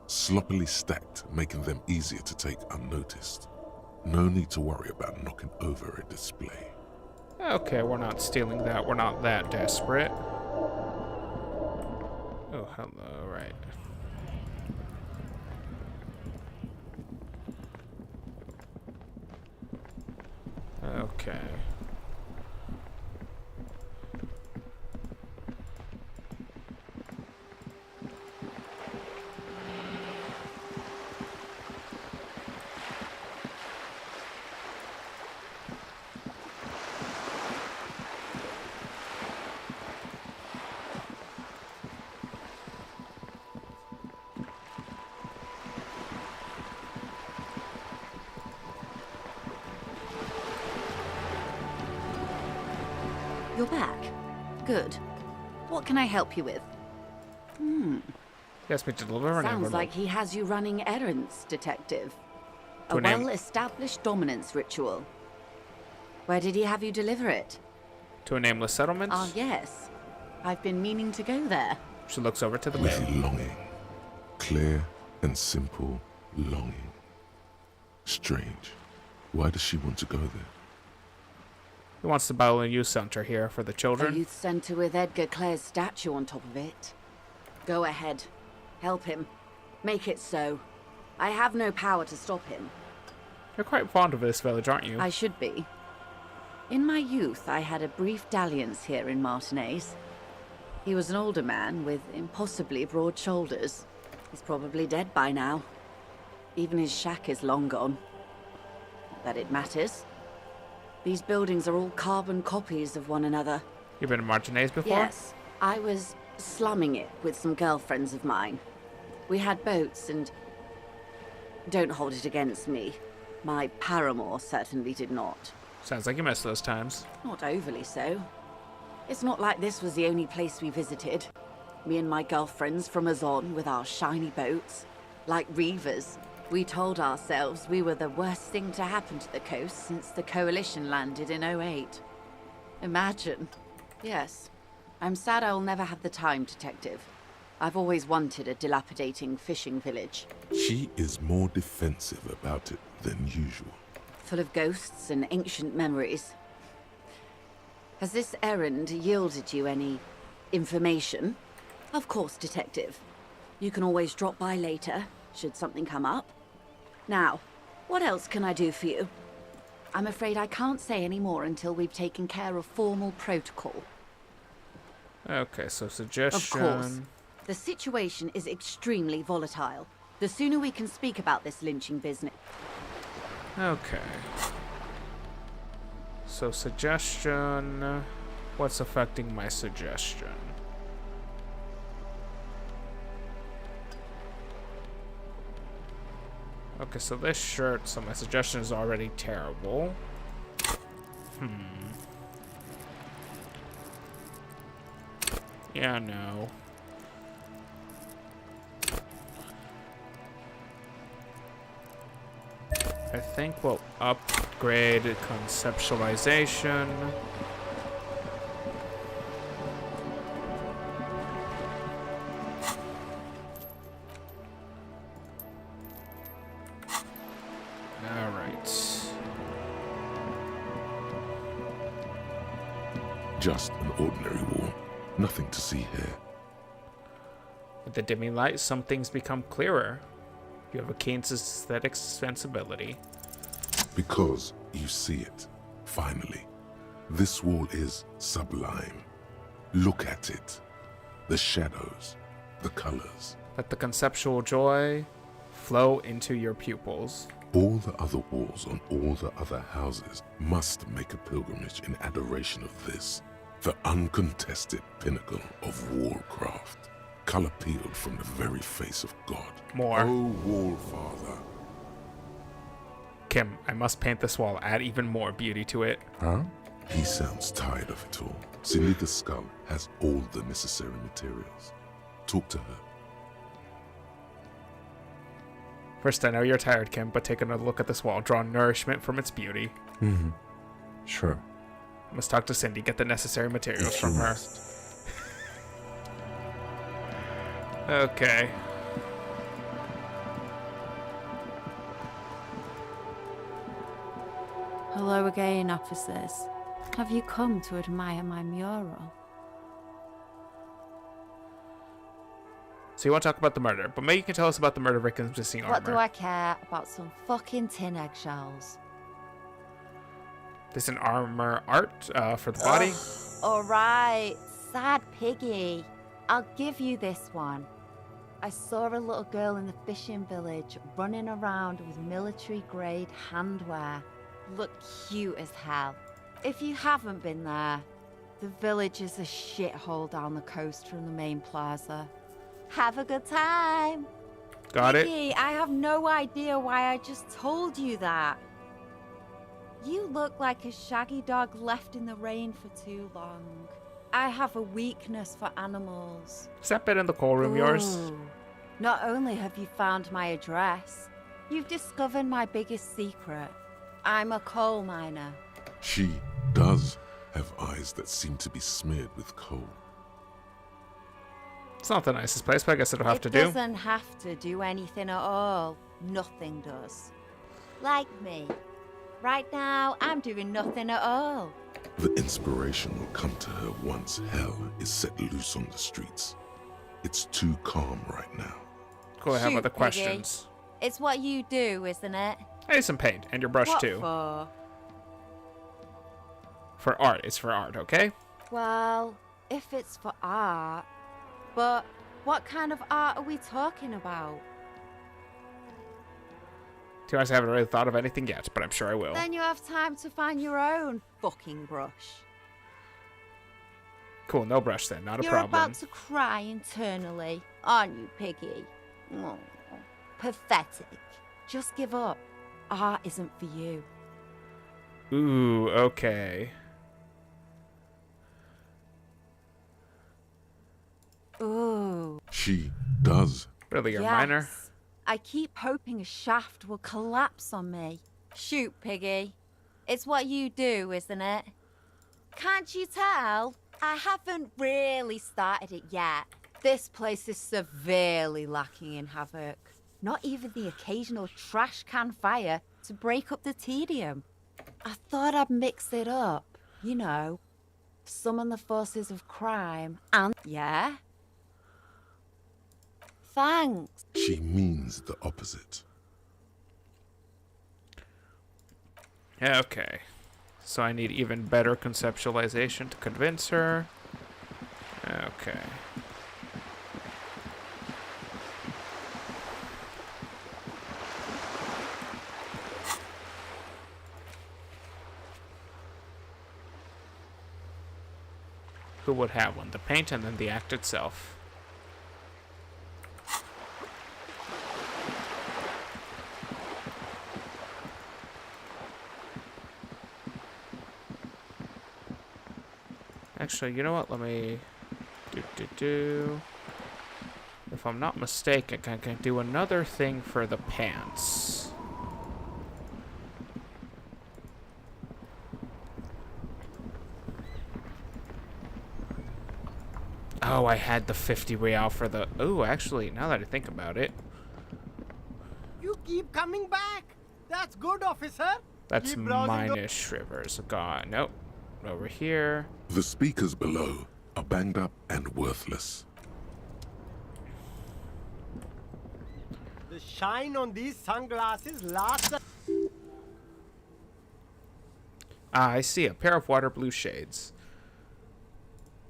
sloppily stacked, making them easier to take unnoticed. No need to worry about knocking over a display. Okay, we're not stealing that. We're not that desperate. Oh, hello, right. Okay. You're back. Good. What can I help you with? Yes, me to deliver an Sounds envelope. like he has you running errands, Detective. To A an em- well-established dominance ritual. Where did he have you deliver it? To a nameless settlement. Ah, yes. I've been meaning to go there. She looks over to the With mail. longing. Clear and simple longing. Strange. Why does she want to go there? He wants to build a youth center here for the A children. youth centre with Edgar Clare's statue on top of it. Go ahead. Help him. Make it so. I have no power to stop him. You're quite fond of this village, aren't you? I should be. In my youth, I had a brief dalliance here in Martinez. He was an older man with impossibly broad shoulders. He's probably dead by now. Even his shack is long gone. Not that it matters. These buildings are all carbon copies of one another. You've been to Martinez before? Yes, I was slumming it with some girlfriends of mine. We had boats and... Don't hold it against me. My paramour certainly did not. Sounds like you missed those times. Not overly so. It's not like this was the only place we visited. Me and my girlfriends from Azon with our shiny boats. Like reavers, we told ourselves we were the worst thing to happen to the coast since the Coalition landed in '08. Imagine. Yes, I'm sad I'll never have the time, Detective. I've always wanted a dilapidating fishing village. She is more defensive about it than usual. Full of ghosts and ancient memories. Has this errand yielded you any information? Of course, Detective. You can always drop by later, should something come up. Now, what else can I do for you? I'm afraid I can't say any more until we've taken care of formal protocol. Okay, so suggestion. Of course. The situation is extremely volatile. The sooner we can speak about this lynching business... Okay. So suggestion. What's affecting my suggestion? Okay, so this shirt, so my suggestion is already terrible. Yeah, no. I think we'll upgrade conceptualization. Just an ordinary wall. Nothing to see here. With the dimming light, some things become clearer. You have a keen aesthetic sensibility. Because you see it, finally. This wall is sublime. Look at it. The shadows, the colors. Let the conceptual joy flow into your pupils. All the other walls on all the other houses must make a pilgrimage in adoration of this, the uncontested pinnacle of wallcraft, color peeled from the very face of God. More. Oh, wall father. Kim, I must paint this wall, add even more beauty to it. Huh? He sounds tired of it all. Cindy the Skull has all the necessary materials. Talk to her. First, I know you're tired, Kim, but take another look at this wall. Draw nourishment from its beauty. Mm-hmm. Sure. I must talk to Cindy, get the necessary materials from her. Okay. Hello again, officers. Have you come to admire my mural? So you want to talk about the murder, but maybe you can tell us about the murder victim's missing armor. What do I care about some fucking tin eggshells? This is an armor art for the body. Alright, sad piggy. I'll give you this one. I saw a little girl in the fishing village running around with military-grade handwear. Looked cute as hell. If you haven't been there, the village is a shithole down the coast from the main plaza. Have a good time. Got Piggy, it. I have no idea why I just told you that. You look like a shaggy dog left in the rain for too long. I have a weakness for animals. Is that bed in the coal room yours? Ooh. Not only have you found my address, you've discovered my biggest secret. I'm a coal miner. She does have eyes that seem to be smeared with coal. It's not the nicest place, but I guess it'll have to It do. doesn't have to do anything at all. Nothing does. Like me. Right now, I'm doing nothing at all. The inspiration will come to her once hell is set loose on the streets. It's too calm right now. Cool, I have Shoot, other Piggy. questions. It's what you do, isn't it? I need some paint, and your brush What too. for? For art, it's for art, okay? Well, if it's for art. But what kind of art are we talking about? To be honest, I haven't really thought of anything yet, but I'm sure I will. Then you have time to find your own fucking brush. Cool, no brush then, not a You're problem. about to cry internally, aren't you, Piggy? Oh, pathetic. Just give up. Art isn't for you. Ooh, okay. Ooh. She does. Really, you're a yes. minor? I keep hoping a shaft will collapse on me. Shoot, Piggy. It's what you do, isn't it? Can't you tell? I haven't really started it yet. This place is severely lacking in havoc. Not even the occasional trash can fire to break up the tedium. I thought I'd mix it up, you know. Summon the forces of crime and... Yeah? Thanks. She means the opposite. Okay. So I need even better conceptualization to convince her. Okay. Who would have one? The paint and then the act itself. Actually, you know what? Let me... If I'm not mistaken, I can do another thing for the pants. Oh, I had the 50 real for the... Oh, actually, now that I think about it... You keep coming back. That's good, officer. That's Keep browsing minus Rivers. God, nope. Over here. The speakers below are banged up and worthless. The shine on these sunglasses lasts. Ah, I see. A pair of water blue shades.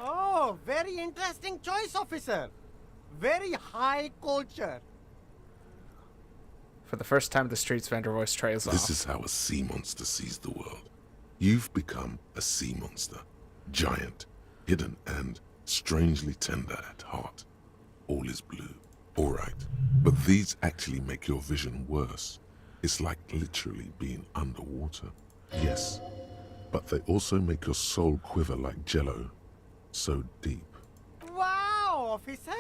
Oh, very interesting choice, officer. Very high culture. For the first time, the streets vendor voice trails off. This is how a sea monster sees the world. You've become a sea monster. Giant, hidden, and strangely tender at heart. All is blue. Alright, but these actually make your vision worse. It's like literally being underwater. Yes, but they also make your soul quiver like jello. So deep. Wow, officer.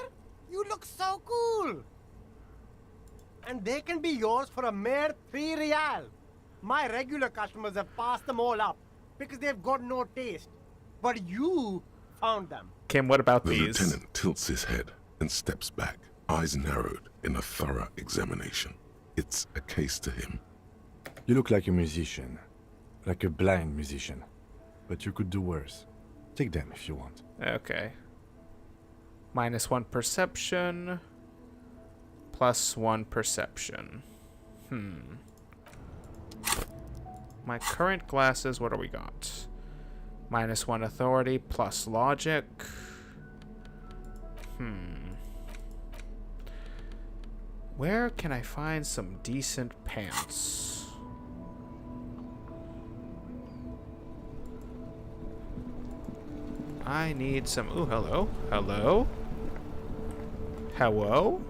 You look so cool. And they can be yours for a mere 3 real. My regular customers have passed them all up because they've got no taste. But you found them. Kim, what about The these? lieutenant tilts his head and steps back, eyes narrowed in a thorough examination. It's a case to him. You look like a musician. Like a blind musician. But you could do worse. Take them if you want. Okay. -1 perception. +1 perception. My current glasses, what do we got? -1 authority plus logic. Where can I find some decent pants? I need some... Ooh, hello. Hello? Hello?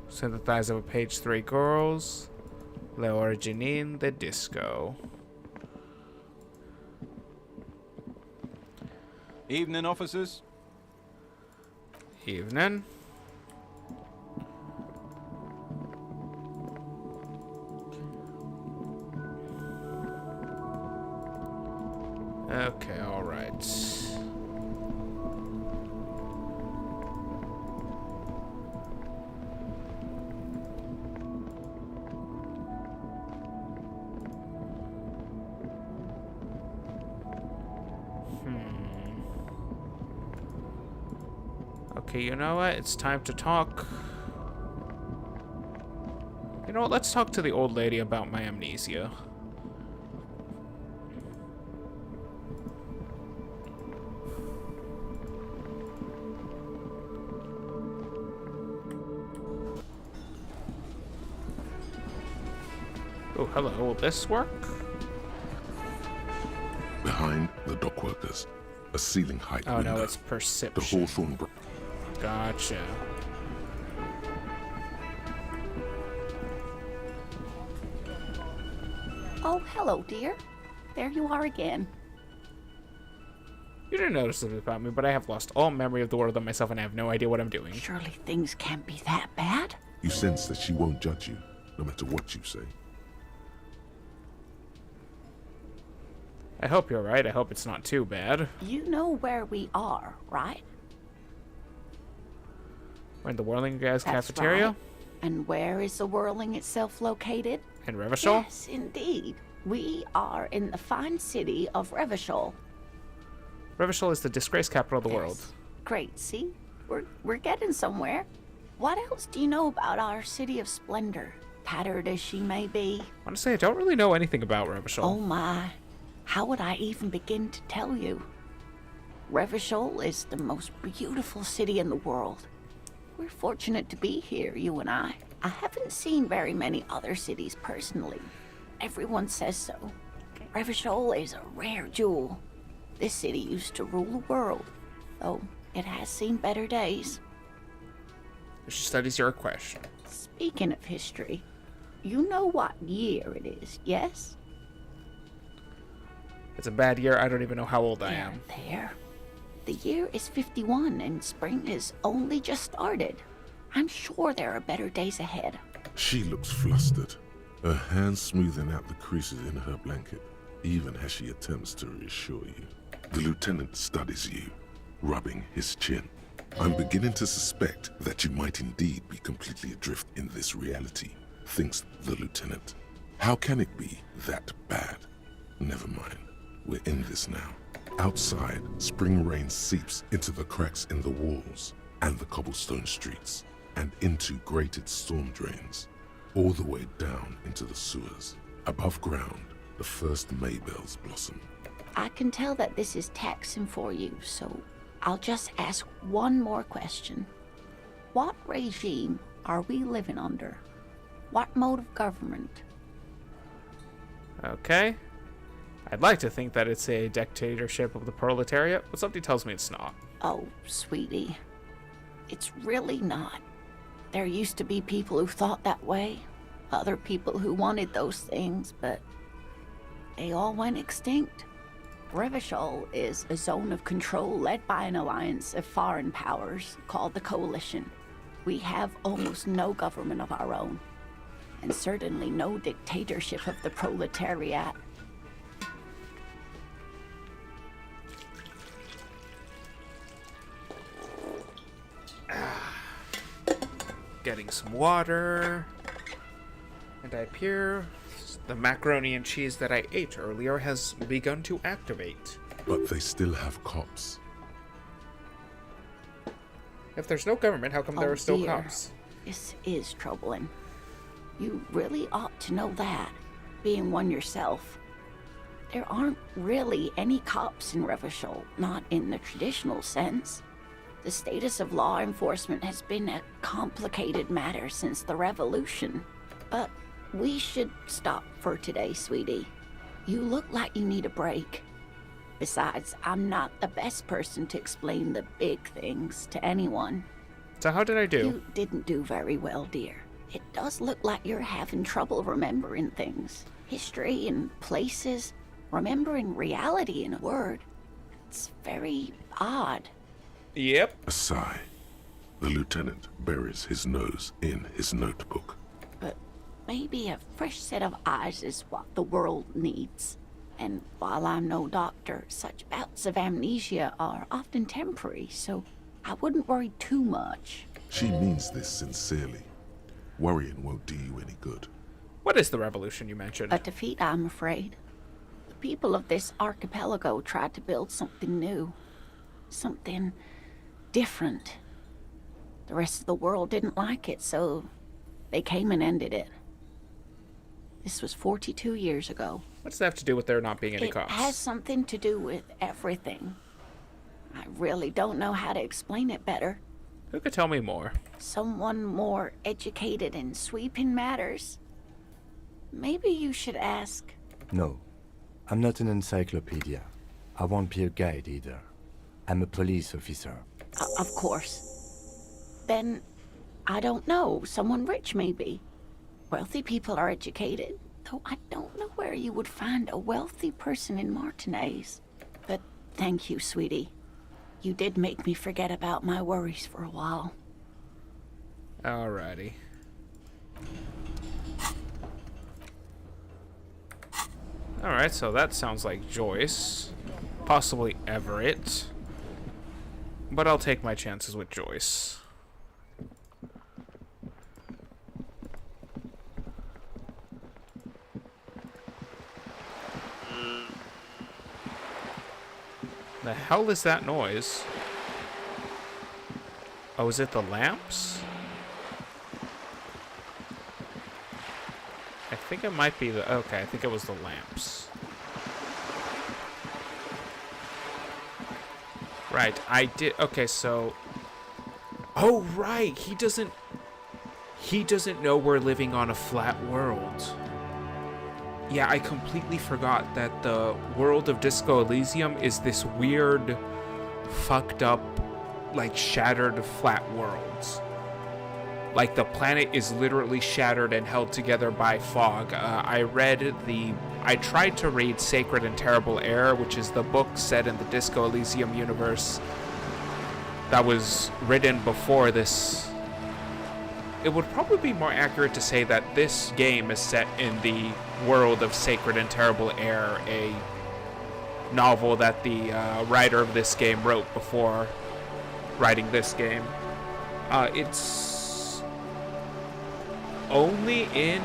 Synthesizer of page 3 girls. Le Originin the Disco. Evening, officers. Evening. Okay, all right. Okay, you know what? It's time to talk. You know what? Let's talk to the old lady about my amnesia. Oh, hello. Will this work? Behind the dock workers, a ceiling height Oh window. no, it's The perception. Hawthorne Gotcha. Oh, hello, dear. There you are again. You didn't notice this about me, but I have lost all memory of the world of myself and I have no idea what I'm doing. Surely things can't be that bad. You sense that she won't judge you, no matter what you say. I hope you're right. I hope it's not too bad. You know where we are, right? We're in the Whirling Gas That's cafeteria? right. And where is the Whirling itself located? In Revachol? Yes, indeed. We are in the fine city of Revachol. Revachol is the disgraced capital of the Yes. world. Great, see? We're getting somewhere. What else do you know about our city of splendor? Tattered as she may be. Honestly, I don't really know anything about Revachol. Oh my. How would I even begin to tell you? Revachol is the most beautiful city in the world. We're fortunate to be here, you and I. I haven't seen very many other cities personally. Everyone says so. Revachol is a rare jewel. This city used to rule the world, though it has seen better days. She studies your question. Speaking of history, you know what year it is, yes? It's a bad year. I don't even know how old I am. There. The year is 51 and spring has only just started. I'm sure there are better days ahead. She looks flustered, her hands smoothing out the creases in her blanket, even as she attempts to reassure you. The lieutenant studies you, rubbing his chin. I'm beginning to suspect that you might indeed be completely adrift in this reality, thinks the lieutenant. How can it be that bad? Never mind. We're in this now. Outside, spring rain seeps into the cracks in the walls and the cobblestone streets, and into grated storm drains, all the way down into the sewers. Above ground, the first Maybells blossom. I can tell that this is taxing for you, so I'll just ask one more question. What regime are we living under? What mode of government? Okay. I'd like to think that it's a dictatorship of the proletariat, but something tells me it's not. Oh, sweetie. It's really not. There used to be people who thought that way, other people who wanted those things, but they all went extinct. Revachol is a zone of control led by an alliance of foreign powers called the Coalition. We have almost no government of our own, and certainly no dictatorship of the proletariat. Getting some water. And I appear the macaroni and cheese that I ate earlier has begun to activate. But they still have cops. If there's no government, how come there are still dear. cops? This is troubling. You really ought to know that, being one yourself. There aren't really any cops in Revachol, not in the traditional sense. The status of law enforcement has been a complicated matter since the revolution. But we should stop for today, sweetie. You look like you need a break. Besides, I'm not the best person to explain the big things to anyone. So how did I do? You didn't do very well, dear. It does look like you're having trouble remembering things. History and places. Remembering reality in a word. It's very odd. Yep. A sigh. The lieutenant buries his nose in his notebook. But maybe a fresh set of eyes is what the world needs. And while I'm no doctor, such bouts of amnesia are often temporary, so I wouldn't worry too much. She means this sincerely. Worrying won't do you any good. What is the revolution you mentioned? A defeat, I'm afraid. The people of this archipelago tried to build something new. Something different. The rest of the world didn't like it, so they came and ended it. This was 42 years ago. What does that have to do with there not being any cops? It has something to do with everything. I really don't know how to explain it better. Who could tell me more? Someone more educated in sweeping matters. Maybe you should ask. No, I'm not an encyclopedia. I won't be a guide either. I'm a police officer. Of course. Then, I don't know, someone rich maybe. Wealthy people are educated, though I don't know where you would find a wealthy person in Martinez. But thank you, sweetie. You did make me forget about my worries for a while. Alright, so that sounds like Joyce. Possibly Everett. But I'll take my chances with Joyce. The hell is that noise? Oh, is it the lamps? I think it might be the... Okay, I think it was the lamps. Right, I did... Okay, so... Oh, right! He doesn't know we're living on a flat world. Yeah, I completely forgot that the world of Disco Elysium is this weird, fucked up, like, shattered flat world. Like, the planet is literally shattered and held together by fog. I tried to read Sacred and Terrible Air, which is the book set in the Disco Elysium universe that was written before this. It would probably be more accurate to say that this game is set in the world of Sacred and Terrible Air, a novel that the writer of this game wrote before writing this game. It's only in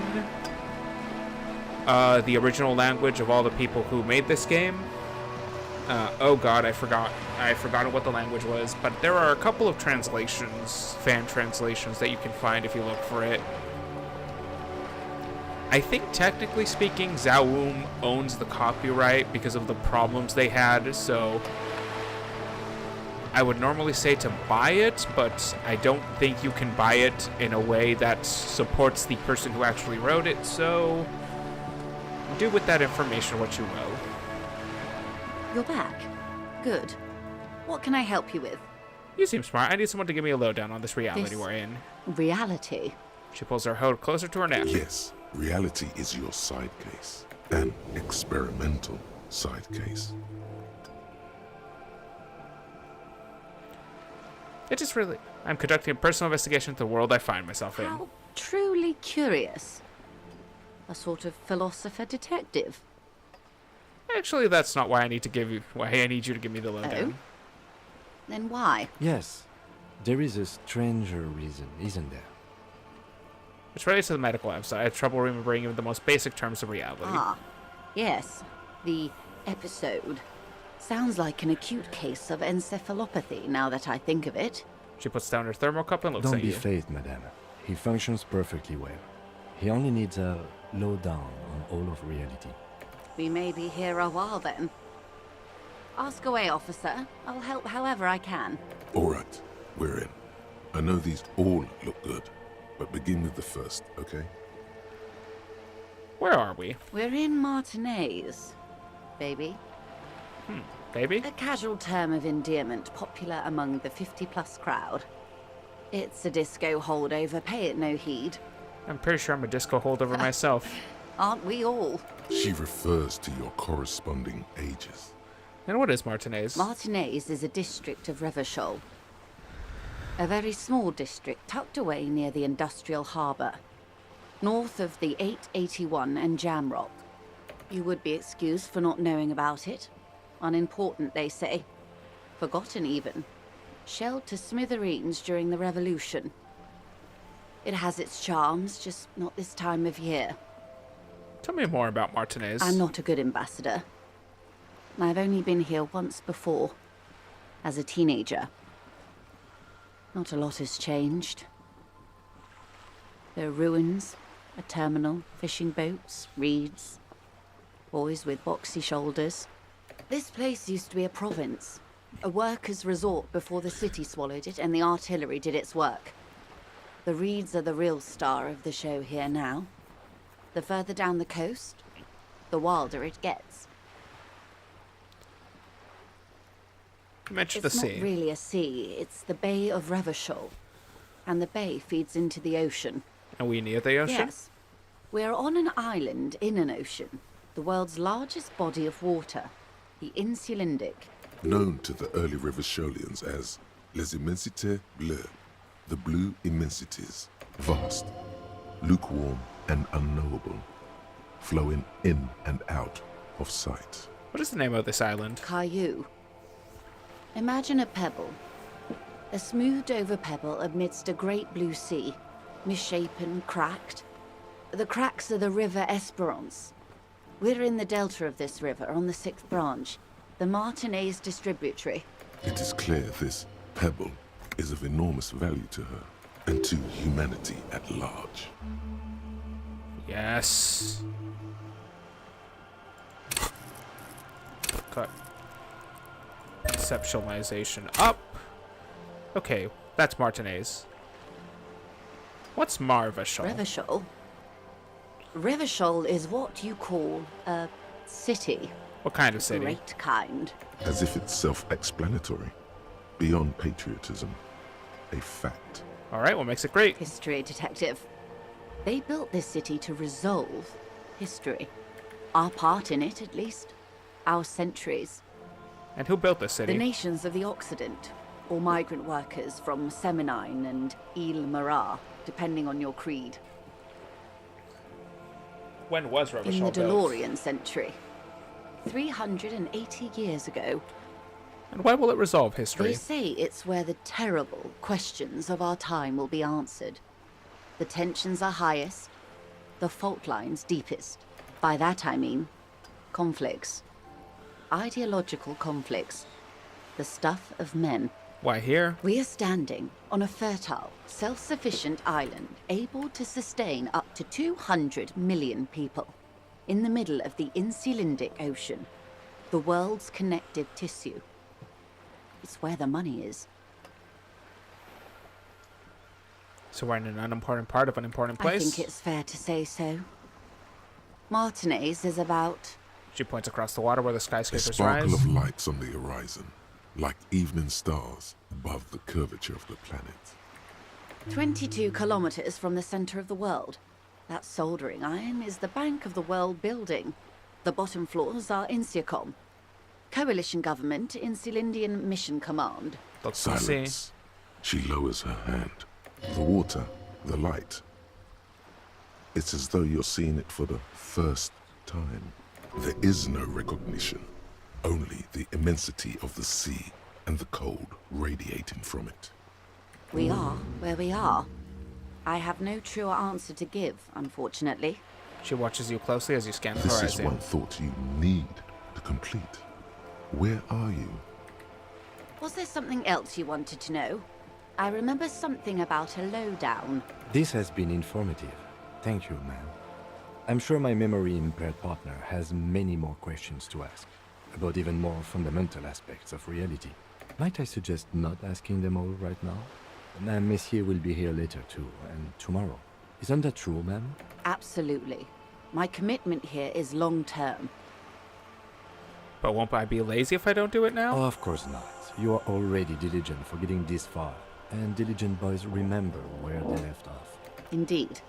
the original language of all the people who made this game. Oh god, I forgot what the language was, but there are a couple of translations, fan translations, that you can find if you look for it. I think technically speaking, Zaum owns the copyright because of the problems they had, so I would normally say to buy it, but I don't think you can buy it in a way that supports the person who actually wrote it, so do with that information what you will. You're back. Good. What can I help you with? You seem smart. I need someone to give me a lowdown on this reality we're in. Reality? She pulls her hood closer to her neck. Yes, reality is your side case. An experimental side case. It just really... I'm conducting a personal investigation into the world I find myself in. How truly curious. A sort of philosopher-detective. Actually, that's not why I need you to give me the lowdown. Oh? Then why? Yes, there is a stranger reason, isn't there? It's related to the medical lab, so I have trouble remembering even the most basic terms of reality. Ah, yes. The episode. Sounds like an acute case of encephalopathy, now that I think of it. She puts down her thermal cup and looks Don't at you. be phased, madame. He functions perfectly well. He only needs a lowdown on all of reality. We may be here a while then. Ask away, officer. I'll help however I can. Alright, we're in. I know these all look good, but begin with the first, okay? Where are we? We're in Martinez, baby. Baby? A casual term of endearment popular among the 50-plus crowd. It's a disco holdover, pay it no heed. I'm pretty sure I'm a disco holdover myself. Aren't we all? She refers to your corresponding ages. And what is Martinez? Martinez is a district of Revachol. A very small district tucked away near the industrial harbour, north of the 881 and Jamrock. You would be excused for not knowing about it. Unimportant, they say. Forgotten, even. Shelled to smithereens during the Revolution. It has its charms, just not this time of year. Tell me more about Martinez. I'm not a good ambassador. I've only been here once before, as a teenager. Not a lot has changed. There are ruins, a terminal, fishing boats, reeds, boys with boxy shoulders. This place used to be a province, a workers' resort before the city swallowed it and the artillery did its work. The reeds are the real star of the show here now. The further down the coast, the wilder it gets. You mentioned the sea. It's not really a sea, it's the Bay of Revachol. And the bay feeds into the ocean. Are we near the ocean? Yes. We're on an island in an ocean, the world's largest body of water, the Insulindic. Known to the early Revacholians as Les Immensités Bleues, the blue immensities, vast, lukewarm and unknowable, flowing in and out of sight. What is the name of this island? Caillou. Imagine a pebble. A smoothed-over pebble amidst a great blue sea, misshapen, cracked. The cracks are the River Esperance. We're in the delta of this river, on the 6th branch, the Martinez distributary. It is clear this pebble is of enormous value to her and to humanity at large. Yes. Cut. Conceptualization up. Okay, that's Martinez. What's Marvashal? Revachol? Revachol is what you call a city. What kind of city? Great kind. As if it's self-explanatory. Beyond patriotism. A fact. Alright, what makes it great? History detective. They built this city to resolve history. Our part in it, at least. Our centuries. And who built this city? The nations of the Occident, or migrant workers from Seminine and Ile Marat, depending on your creed. When was Revachol In the built? DeLorean century. 380 years ago. And why will it resolve history? They say it's where the terrible questions of our time will be answered. The tensions are highest, the fault lines deepest. By that I mean conflicts. Ideological conflicts. The stuff of men. Why here? We are standing on a fertile, self-sufficient island able to sustain up to 200 million people. In the middle of the Insulindic Ocean, the world's connective tissue. It's where the money is. So we're in an unimportant part of an important place? I think it's fair to say so. Martinez is about... She points across the water where the A skyscrapers sparkle rise. of lights on the horizon, like evening stars above the curvature of the planet. 22 kilometers from the center of the world. That soldering iron is the bank of the world building. The bottom floors are Insiacom. Coalition government, Insulindian Mission Command. Silence. She lowers her hand. The water, the light. It's as though you're seeing it for the first time. There is no recognition, only the immensity of the sea and the cold radiating from it. We are where we are. I have no truer answer to give, unfortunately. She watches you closely as you scan the This is horizon. one thought you need to complete. Where are you? Was there something else you wanted to know? I remember something about a lowdown. This has been informative. Thank you, ma'am. I'm sure my memory-impaired partner has many more questions to ask, about even more fundamental aspects of reality. Might I suggest not asking them all right now? Messier will be here later too, and tomorrow. Isn't that true, ma'am? Absolutely. My commitment here is long-term. But won't I be lazy if I don't do it now? Oh, of course not. You are already diligent for getting this far, and diligent boys remember where they left off. Indeed.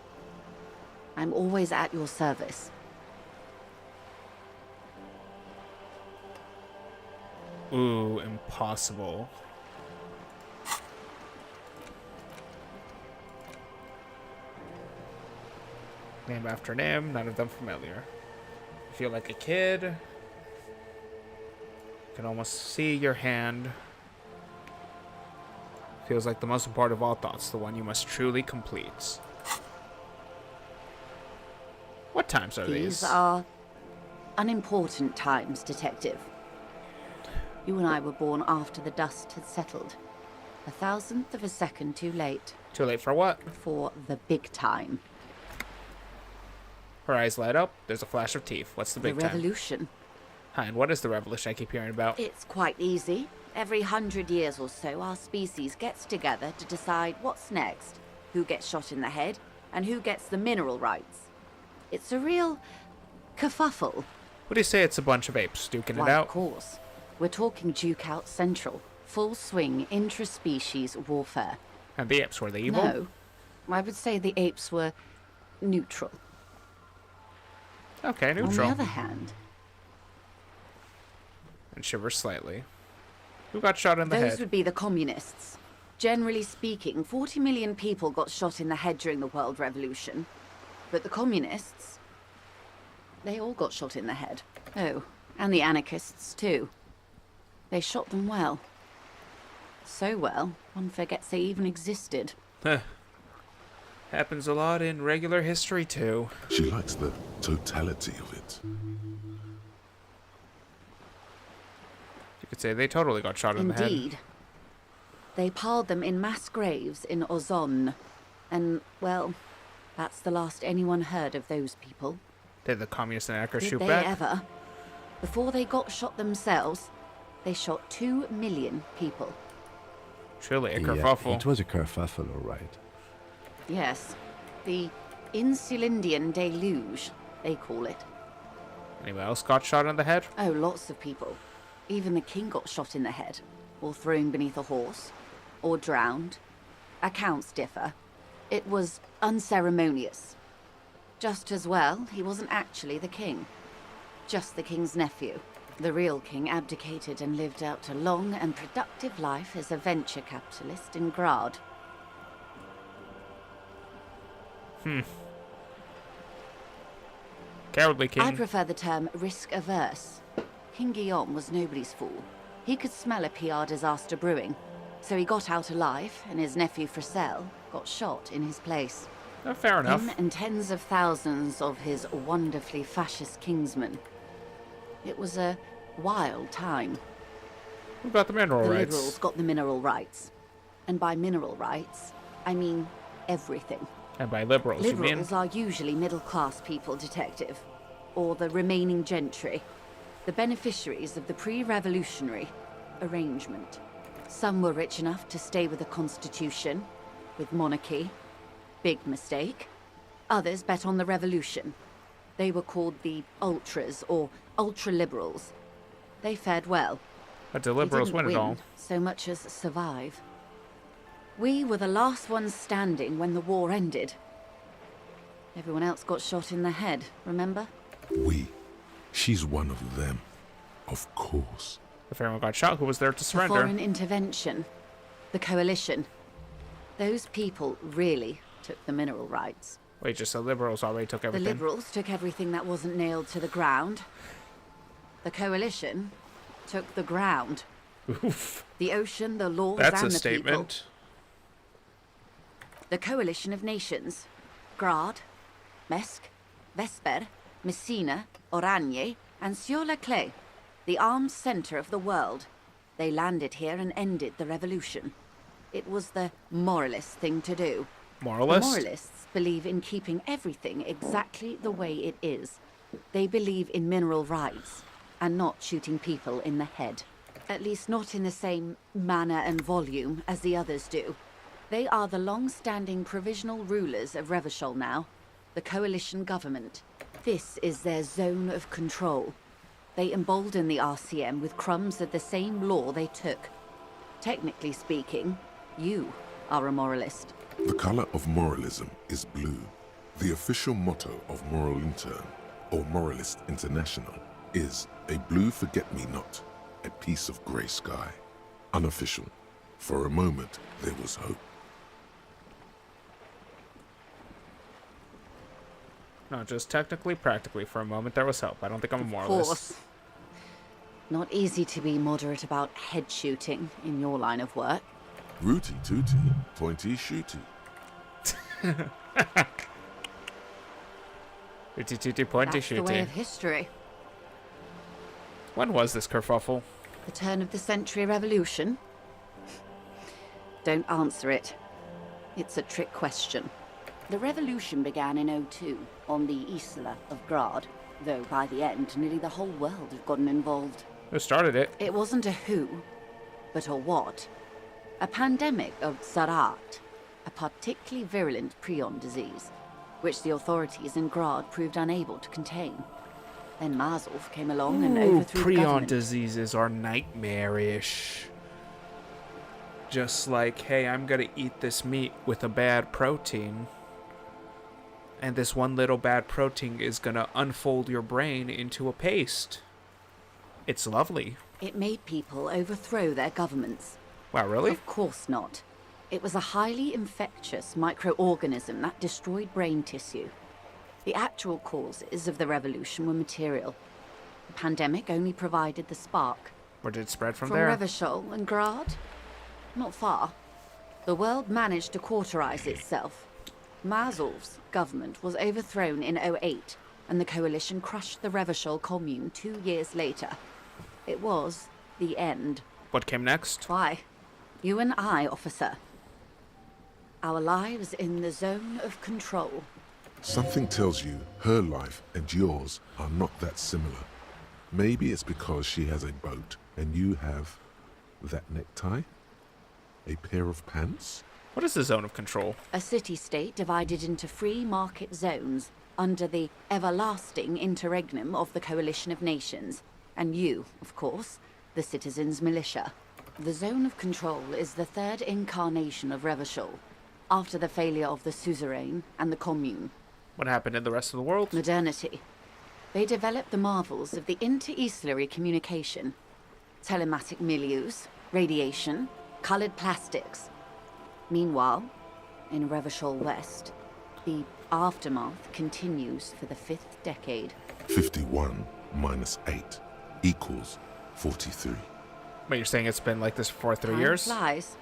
I'm always at your service. Ooh, impossible. Name after name, none of them familiar. You feel like a kid. You can almost see your hand. Feels like the most important of all thoughts, the one you must truly complete. What times are these? These are unimportant times, Detective. You and I were born after the dust had settled. 1,000th of a second too late. Too late for what? For the big time. Her eyes light up. There's a flash of teeth. What's the big The time? revolution. Hi, and what is the revolution I keep hearing about? It's quite easy. Every 100 years or so, our species gets together to decide what's next, who gets shot in the head, and who gets the mineral rights. It's a real kerfuffle. What do you say it's a bunch of apes duking Why, it out? of course. We're talking Duke Out Central. Full swing intra-species warfare. And the apes, were they evil? No. I would say the apes were neutral. Okay, neutral. On the other hand, And shivers slightly. Who got shot in the those head? would be the communists. Generally speaking, 40 million people got shot in the head during the World Revolution. But the communists, They all got shot in the head. Oh, and the anarchists too. They shot them well. So well, one forgets they even existed. Huh. Happens a lot in regular history too. She likes the totality of it. You could say they totally got shot in the head. Indeed. They piled them in mass graves in Ozon. And, well, that's the last anyone heard of those people. Did the communists and anarchists shoot Did they back? ever? Before they got shot themselves, they shot 2 million people. Truly a Yeah, kerfuffle. it was a kerfuffle, all right. Yes. The Insulindian deluge, they call it. Anyone else got shot in the head? Oh, lots of people. Even the king got shot in the head, or thrown beneath a horse, or drowned. Accounts differ. It was unceremonious. Just as well, he wasn't actually the king. Just the king's nephew. The real king abdicated and lived out a long and productive life as a venture capitalist in Grad. Cowardly king. I prefer the term risk-averse. King Guillaume was nobody's fool. He could smell a PR disaster brewing, so he got out alive, and his nephew Fricelle got shot in his place. Oh, fair enough. Him and tens of thousands of his wonderfully fascist kingsmen. It was a wild time. Who got the mineral The rights? Liberals got the mineral rights. And by mineral rights, I mean everything. And by liberals, you mean? Liberals are usually middle-class people, Detective. Or the remaining gentry. The beneficiaries of the pre-revolutionary arrangement. Some were rich enough to stay with the Constitution, with monarchy. Big mistake. Others bet on the revolution. They were called the Ultras, or Ultra-Liberals. They fared well. But the liberals They didn't win it win all. so much as survive. We were the last ones standing when the war ended. Everyone else got shot in the head, remember? We. She's one of them. Of course. If everyone got shot, who was there to The surrender? foreign intervention. The coalition. Those people really took the mineral rights. Wait, just the liberals already took The everything. Liberals took everything that wasn't nailed to the ground. The coalition took the ground. Oof. The ocean, the laws, That's and a the people. statement. The coalition of nations. Grad, Mesk, Vesper, Messina, Oranje, and Sur-la-Clay. The armed center of the world. They landed here and ended the revolution. It was the moralist thing to do. Moralist? The moralists believe in keeping everything exactly the way it is. They believe in mineral rights, and not shooting people in the head. At least not in the same manner and volume as the others do. They are the long-standing provisional rulers of Revachol now, the coalition government. This is their zone of control. They embolden the RCM with crumbs of the same law they took. Technically speaking, you are a moralist. The color of moralism is blue. The official motto of Moral Intern, or Moralist International, is a blue forget-me-not, a piece of grey sky. Unofficial. For a moment, there was hope. No, just technically, practically, for a moment there was hope. I don't think I'm a Of moralist. course. Not easy to be moderate about head shooting in your line of work. Rooty tooty, pointy shooty. Tooty tooty pointy That's the way shooty. of history. When was this kerfuffle? The turn of the century revolution? Don't answer it. It's a trick question. The revolution began in '02 on the Isla of Grad, though by the end nearly the whole world had gotten involved. Who started it? It wasn't a who, but a what. A pandemic of Zarat, a particularly virulent prion disease, which the authorities in Grad proved unable to contain. Then Mazov came along and overthrew the prion government. diseases are nightmarish. Just like, hey, I'm gonna eat this meat with a bad protein. And this one little bad protein is gonna unfold your brain into a paste. It's lovely. It made people overthrow their governments. Wow, really? Of course not. It was a highly infectious microorganism that destroyed brain tissue. The actual causes of the revolution were material. The pandemic only provided the spark. Where did it spread from From there? Revachol and Grad? Not far. The world managed to cauterize itself. Mazov's government was overthrown in 08, and the coalition crushed the Revachol commune 2 years later. It was the end. What came next? Why? You and I, officer. Our lives in the zone of control. Something tells you her life and yours are not that similar. Maybe it's because she has a boat and you have that necktie? A pair of pants? What is the zone of control? A city-state divided into free market zones under the everlasting interregnum of the Coalition of Nations. And you, of course, the citizens' militia. The zone of control is the third incarnation of Revachol, after the failure of the suzerain and the commune. What happened in the rest of the world? Modernity. They developed the marvels of the inter-eastlery communication. Telematic milieus, radiation, colored plastics. Meanwhile, in Revachol West, the aftermath continues for the 5th decade. 51 minus 8 equals 43. But you're saying it's been like this for 3 Time years? flies.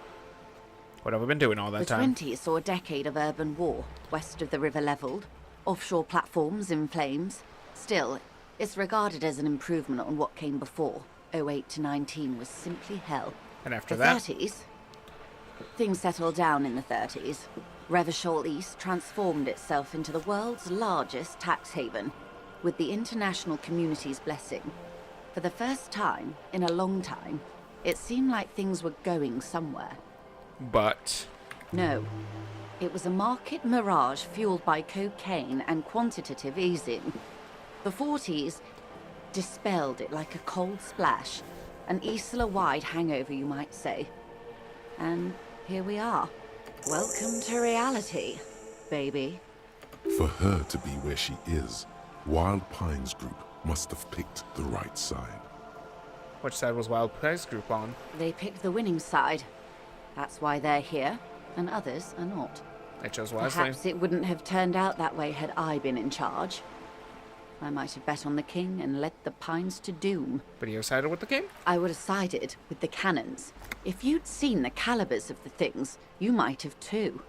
What have we been doing all that The time? 20s saw a decade of urban war, west of the river leveled, offshore platforms in flames. Still, it's regarded as an improvement on what came before. 08 to 19 was simply hell. And after the that? 30s? Things settled down in the 30s. Revachol East transformed itself into the world's largest tax haven, with the international community's blessing. For the first time in a long time, it seemed like things were going somewhere. But No. It was a market mirage fueled by cocaine and quantitative easing. The 40s dispelled it like a cold splash, an Isla-wide hangover, you might say. And here we are. Welcome to reality, baby. For her to be where she is, Wild Pines Group must have picked the right side. which side was Wild Pines Group on? They picked the winning side. That's why they're here, and others are not. They chose wisely. Perhaps it wouldn't have turned out that way had I been in charge. I might have bet on the king and led the Pines to doom. But you sided with the king? I would have sided with the cannons. If you'd seen the calibers of the things, you might have too.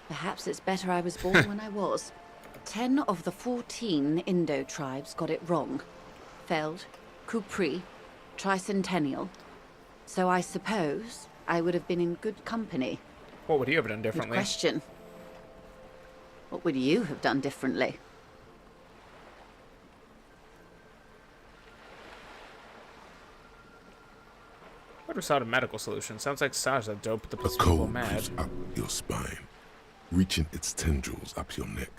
Perhaps it's better I was born when I was. 10 of the 14 Indo tribes got it wrong. Feld, Kupri, Tricentennial. So I suppose I would have been in good company. What would you have done Good differently? question. What would you have done differently? What was out a medical solution? Sounds like Saja dope that A puts people cold mad. moves up your spine, reaching its tendrils up your neck,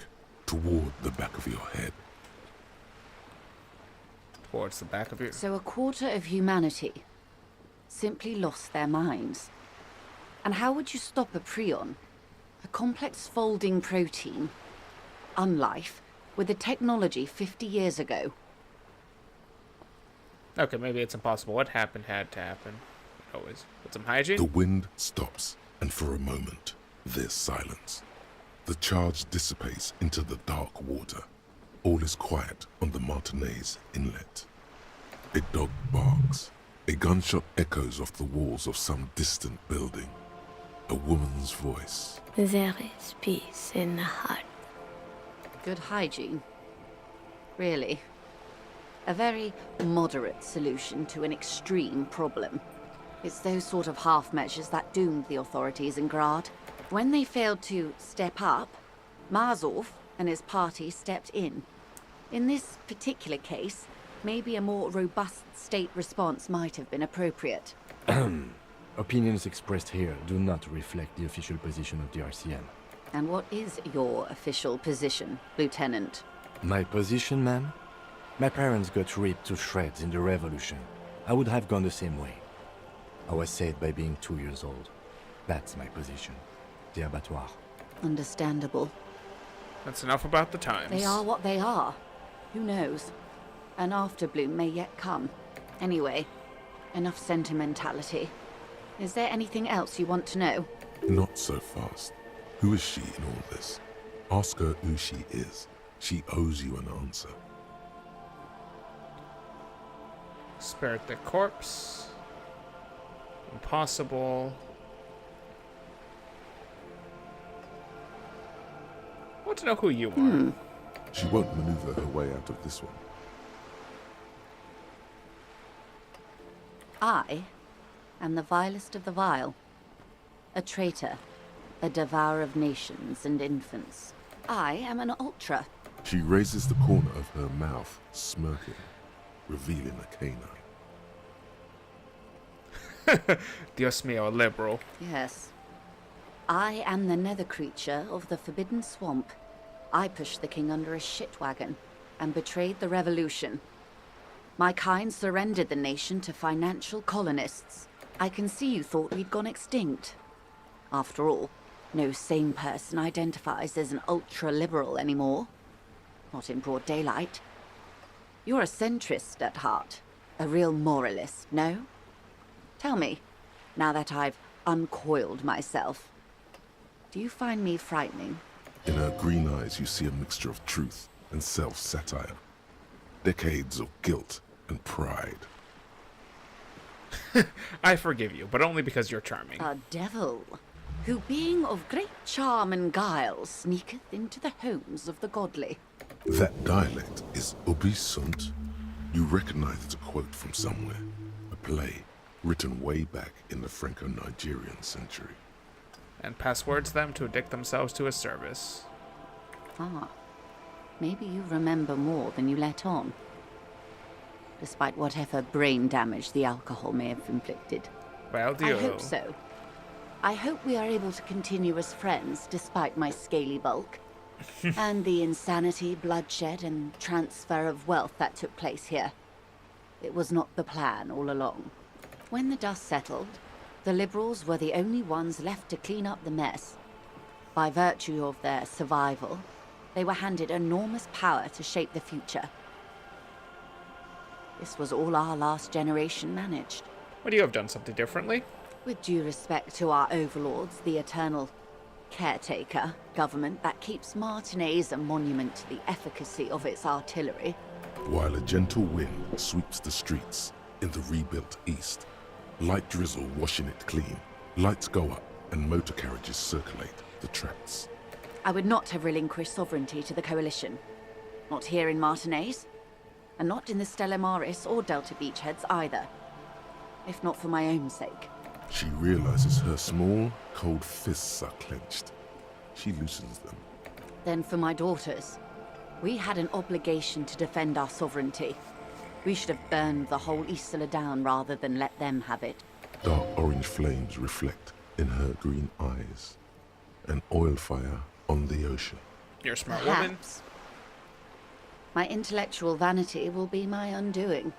toward the back of your head. Towards the back of your... So a quarter of humanity simply lost their minds. And how would you stop a prion, a complex folding protein, unlife, with a technology 50 years ago? Okay, maybe it's impossible. What happened had to happen. Always. With some hygiene? The wind stops, and for a moment, there's silence. The charge dissipates into the dark water. All is quiet on the Martinez inlet. A dog barks. A gunshot echoes off the walls of some distant building. A woman's voice. There is peace in the heart. Good hygiene. Really. A very moderate solution to an extreme problem. It's those sort of half measures that doomed the authorities in Grad. When they failed to step up, Mazov and his party stepped in. In this particular case, maybe a more robust state response might have been appropriate. Opinions expressed here do not reflect the official position of the RCM. And what is your official position, Lieutenant? My position, ma'am? My parents got ripped to shreds in the revolution. I would have gone the same way. I was saved by being 2 years old. That's my position. The abattoir. Understandable. That's enough about the times. They are what they are. Who knows? An afterbloom may yet come. Anyway, enough sentimentality. Is there anything else you want to know? Not so fast. Who is she in all this? Ask her who she is. She owes you an answer. Spirit the corpse. Impossible. I want to know who you are. She won't maneuver her way out of this one. I am the vilest of the vile. A traitor. A devourer of nations and infants. I am an ultra. She raises the corner of her mouth, smirking, revealing a canine. Dios mío, a liberal. Yes. I am the nether creature of the Forbidden Swamp. I pushed the king under a shit wagon and betrayed the revolution. My kind surrendered the nation to financial colonists. I can see you thought we'd gone extinct. After all, no sane person identifies as an ultra-liberal anymore. Not in broad daylight. You're a centrist at heart. A real moralist, no? Tell me, now that I've uncoiled myself, do you find me frightening? In her green eyes, you see a mixture of truth and self-satire. Decades of guilt and pride. I forgive you, but only because you're charming. A devil, who being of great charm and guile, sneaketh into the homes of the godly. That dialect is Ubisunt. You recognize it's a quote from somewhere. A play written way back in the Franco-Nigerian century. And passwords them to addict themselves to a service. Ah, maybe you remember more than you let on. Despite whatever brain damage the alcohol may have inflicted. Well, I hope so. I hope we are able to continue as friends despite my scaly bulk. And the insanity, bloodshed, and transfer of wealth that took place here. It was not the plan all along. When the dust settled, the Liberals were the only ones left to clean up the mess. By virtue of their survival, they were handed enormous power to shape the future. This was all our last generation managed. Would you have done something differently? With due respect to our overlords, the eternal caretaker government that keeps Martinaise a monument to the efficacy of its artillery. While a gentle wind sweeps the streets in the rebuilt east, light drizzle washing it clean, lights go up and motor carriages circulate the tracks. I would not have relinquished sovereignty to the Coalition. Not here in Martinaise, and not in the Stella Maris or Delta Beachheads either. If not for my own sake. She realizes her small, cold fists are clenched. She loosens them. Then for my daughters. We had an obligation to defend our sovereignty. We should have burned the whole Isola down rather than let them have it. Dark orange flames reflect in her green eyes. An oil fire on the ocean. You're a smart woman. Perhaps. My intellectual vanity will be my undoing.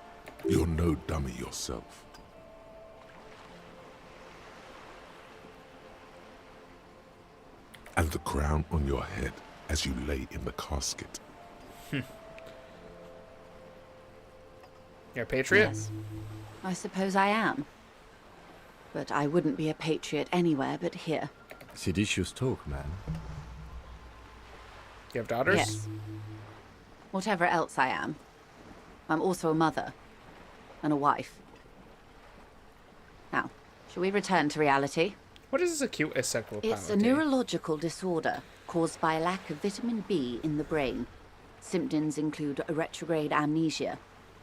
You're no dummy yourself. And the crown on your head as you lay in the casket. You're a patriot? Yes. I suppose I am. But I wouldn't be a patriot anywhere but here. Seditious talk, man. You have daughters? Yes. Whatever else I am, I'm also a mother. And a wife. Now, shall we return to reality? What is this acute encephalopathy? It's a neurological disorder caused by a lack of vitamin B in the brain. Symptoms include a retrograde amnesia.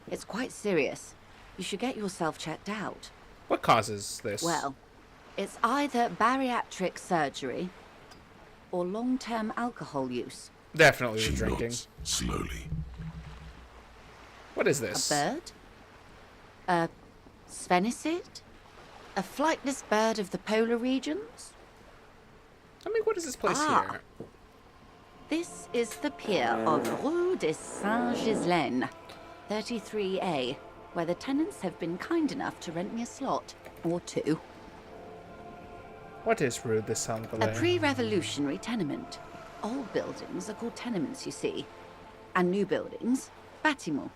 It's quite serious. You should get yourself checked out. What causes this? Well, it's either bariatric surgery or long-term alcohol use. Definitely She drinking. nods slowly. What is this? A bird? A sphenicid? A flightless bird of the polar regions? I mean, what is this place Ah. here? This is the pier of Rue de Saint-Ghislain, 33A, where the tenants have been kind enough to rent me a slot. Or two. What is Rue de A Saint-Ghislain? pre-revolutionary tenement. Old buildings are called tenements, you see. And new buildings, bâtiments.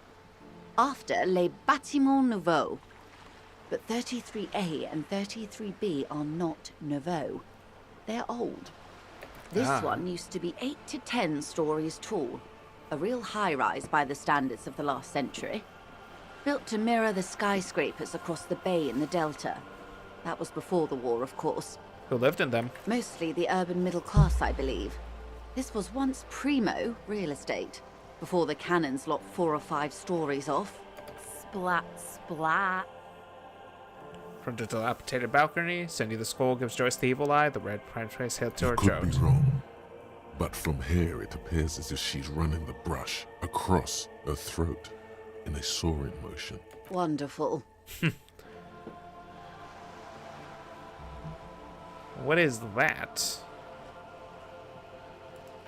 After les bâtiments nouveaux. But 33A and 33B are not nouveaux. They're old. This one used to be 8 to 10 stories tall. A real high-rise by the standards of the last century. Built to mirror the skyscrapers across the bay in the Delta. That was before the war, of course. Who lived in them? Mostly the urban middle class, I believe. This was once primo real estate, before the cannons lopped 4 or 5 stories off. Splat, splat. From the dilapidated balcony, Cindy the Skull gives Joyce the evil eye, the red trace held to her Could be throat. wrong, but from here it appears as if she's running the brush across her throat in a soaring motion. Wonderful. What is that?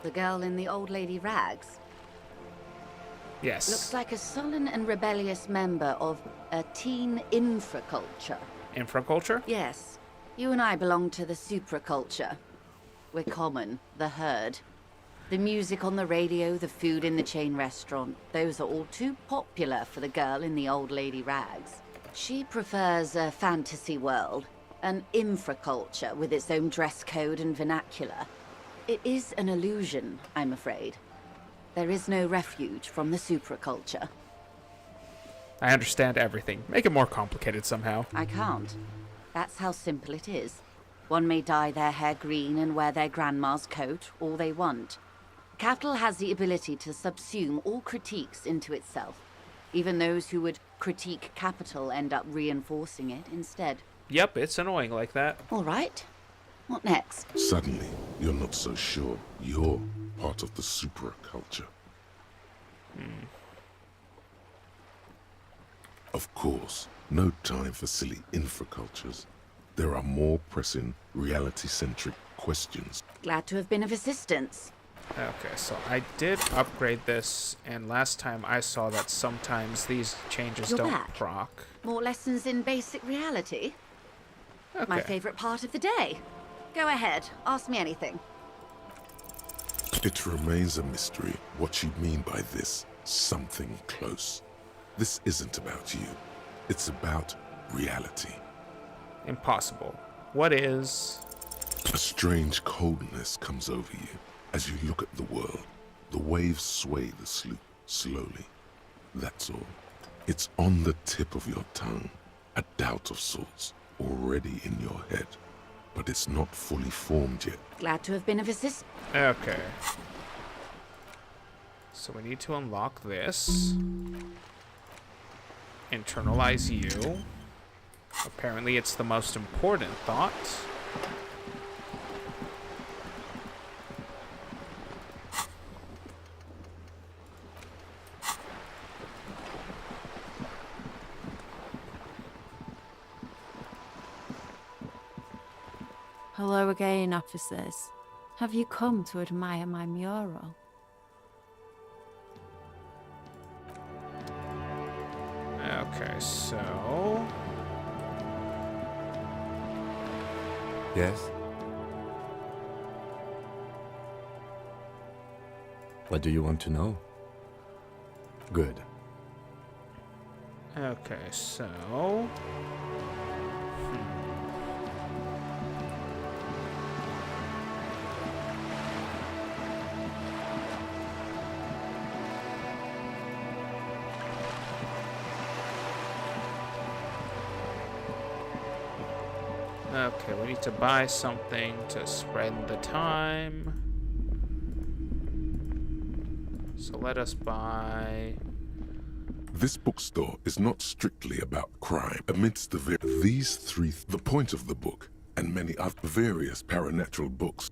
The girl in the old lady rags. Yes. Looks like a sullen and rebellious member of a teen infraculture. Infraculture? Yes. You and I belong to the supraculture. We're common, the herd. The music on the radio, the food in the chain restaurant, those are all too popular for the girl in the old lady rags. She prefers a fantasy world, an infraculture with its own dress code and vernacular. It is an illusion, I'm afraid. There is no refuge from the supraculture. I understand everything. Make it more complicated somehow. I can't. That's how simple it is. One may dye their hair green and wear their grandma's coat all they want. Capital has the ability to subsume all critiques into itself. Even those who would critique capital end up reinforcing it instead. Yep, it's annoying like that. All right. What next? Suddenly, you're not so sure you're part of the supraculture. Of course, no time for silly infracultures. There are more pressing, reality-centric questions. Glad to have been of assistance. Okay, so I did upgrade this, and last time I saw that sometimes these changes You're don't back. proc. More lessons in basic reality? Okay. My favorite part of the day. Go ahead, ask me anything. It remains a mystery what you mean by this something close. This isn't about you. It's about reality. Impossible. What is... A strange coldness comes over you as you look at the world. The waves sway the sloop slowly. That's all. It's on the tip of your tongue. A doubt of sorts already in your head. But it's not fully formed yet. Glad to have been of assistance. Okay. So we need to unlock this. Internalize you. Apparently it's the most important thought. Hello again, officers. Have you come to admire my mural? Okay, so... Yes? What do you want to know? Good. Okay, so... Okay, we need to buy something to spread the time. So let us buy... This bookstore is not strictly about crime. Amidst these three, the point of the book, and many other various paranatural books.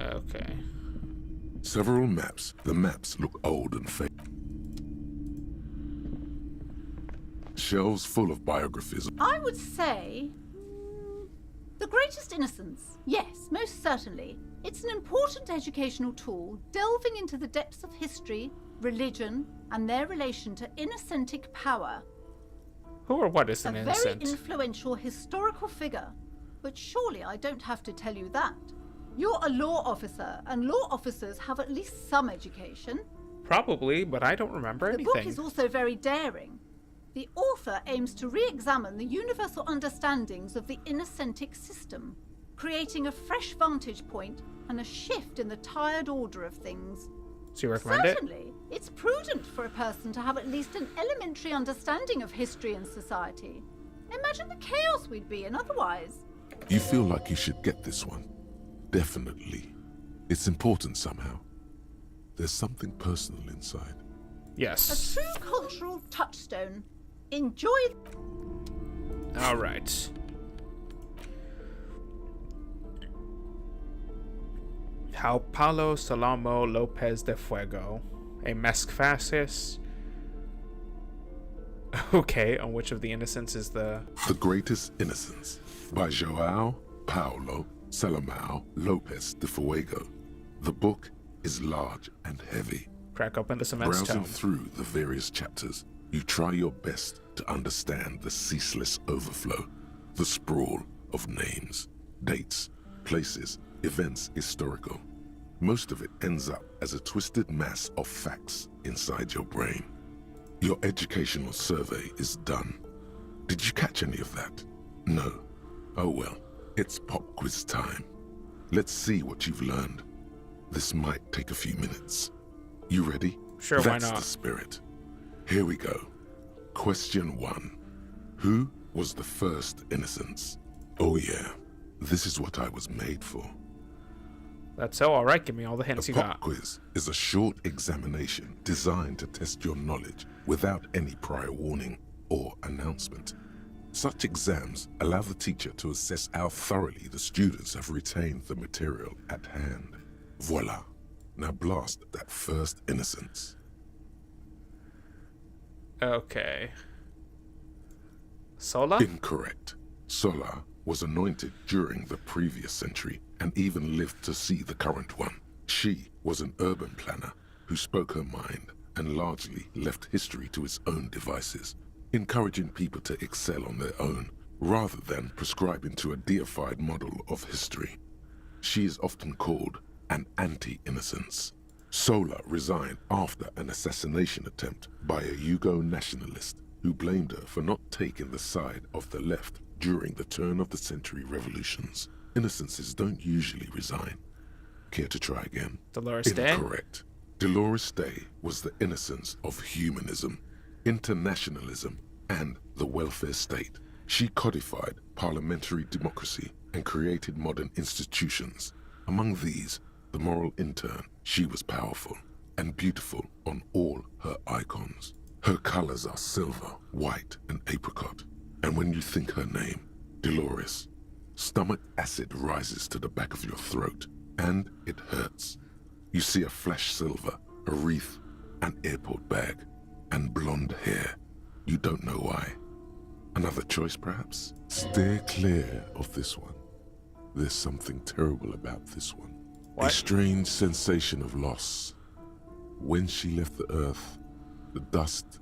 Okay. Several maps. The maps look old and faded. Shelves full of biographies. I would say... The Greatest Innocence. Yes, most certainly. It's an important educational tool, delving into the depths of history, religion, and their relation to innocentic power. Who or what is an A innocent? very influential historical figure. But surely I don't have to tell you that. You're a law officer, and law officers have at least some education. Probably, but I don't remember The anything. book is also very daring. The author aims to re-examine the universal understandings of the innocentic system, creating a fresh vantage point and a shift in the tired order of things. So you recommend it? Certainly, it's prudent for a person to have at least an elementary understanding of history and society. Imagine the chaos we'd be in otherwise. You feel like you should get this one? Definitely. It's important somehow. There's something personal inside. Yes. A true cultural touchstone. Enjoy. All right. How Paulo Salamo Lopez de Fuego, a Mescfacis. Okay, on which of the innocents is the... The Greatest Innocence, by João Paulo Salomão Lopes de Fuego. The book is large and heavy. Crack open the cement Browsing tome. through the various chapters, you try your best to understand the ceaseless overflow, the sprawl of names, dates, places, events historical. Most of it ends up as a twisted mass of facts inside your brain. Your educational survey is done. Did you catch any of that? No. Oh well, it's pop quiz time. Let's see what you've learned. This might take a few minutes. You ready? Sure, why That's not? the spirit. Here we go. Question 1. Who was the first innocence? Oh yeah, this is what I was made for. That's so alright, give me all the hints A you pop got. quiz is a short examination designed to test your knowledge without any prior warning or announcement. Such exams allow the teacher to assess how thoroughly the students have retained the material at hand. Voila. Now blast that first innocence. Okay. Sola? Incorrect. Sola was anointed during the previous century and even lived to see the current one. She was an urban planner who spoke her mind and largely left history to its own devices, encouraging people to excel on their own rather than prescribing to a deified model of history. She is often called an anti-innocence. Sola resigned after an assassination attempt by a Yugo nationalist who blamed her for not taking the side of the left during the turn-of-the-century revolutions. Innocences don't usually resign. Care to try again? Dolores Day? Incorrect. Dolores Day was the innocence of humanism, internationalism, and the welfare state. She codified parliamentary democracy and created modern institutions. Among these, the moral intern. She was powerful and beautiful on all her icons. Her colors are silver, white, and apricot. And when you think her name, Dolores, stomach acid rises to the back of your throat, and it hurts. You see a flash silver, a wreath, an airport bag, and blonde hair. You don't know why. Another choice, perhaps? Steer clear of this one. There's something terrible about this one. What? A strange sensation of loss. When she left the earth, the dust,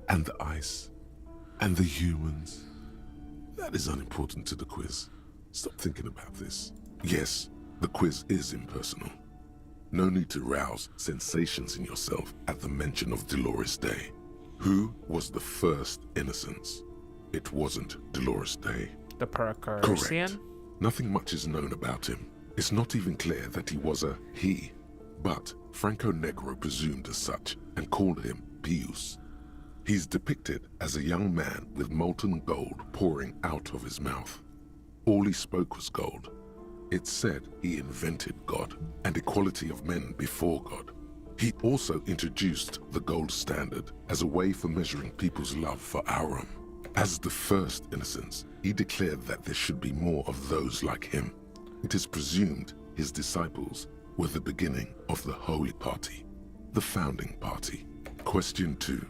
and the ice, and the humans. That is unimportant to the quiz. Stop thinking about this. Yes, the quiz is impersonal. No need to rouse sensations in yourself at the mention of Dolores Day. Who was the first innocence? It wasn't Dolores Day. The Correct. Percarcian? Nothing much is known about him. It's not even clear that he was a he, but Franco Negro presumed as such and called him Pius. He's depicted as a young man with molten gold pouring out of his mouth. All he spoke was gold. It's said he invented God and equality of men before God. He also introduced the gold standard as a way for measuring people's love for Aurum. As the first innocence, he declared that there should be more of those like him. It is presumed his disciples were the beginning of the Holy Party, the founding party. Question 2.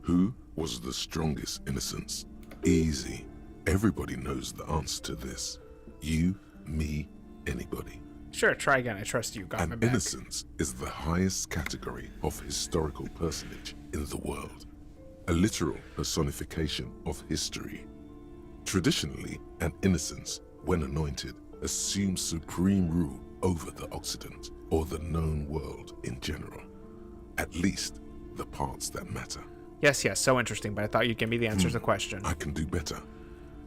Who was the strongest innocence? Easy. Everybody knows the answer to this. You, me, anybody. Sure, try again. I trust you. Got my An back. innocence is the highest category of historical personage in the world, a literal personification of history. Traditionally, an innocence, when anointed, assumes supreme rule over the Occident or the known world in general, at least the parts that matter. Yes, so interesting, but I thought you'd give me the answer to the question. I can do better.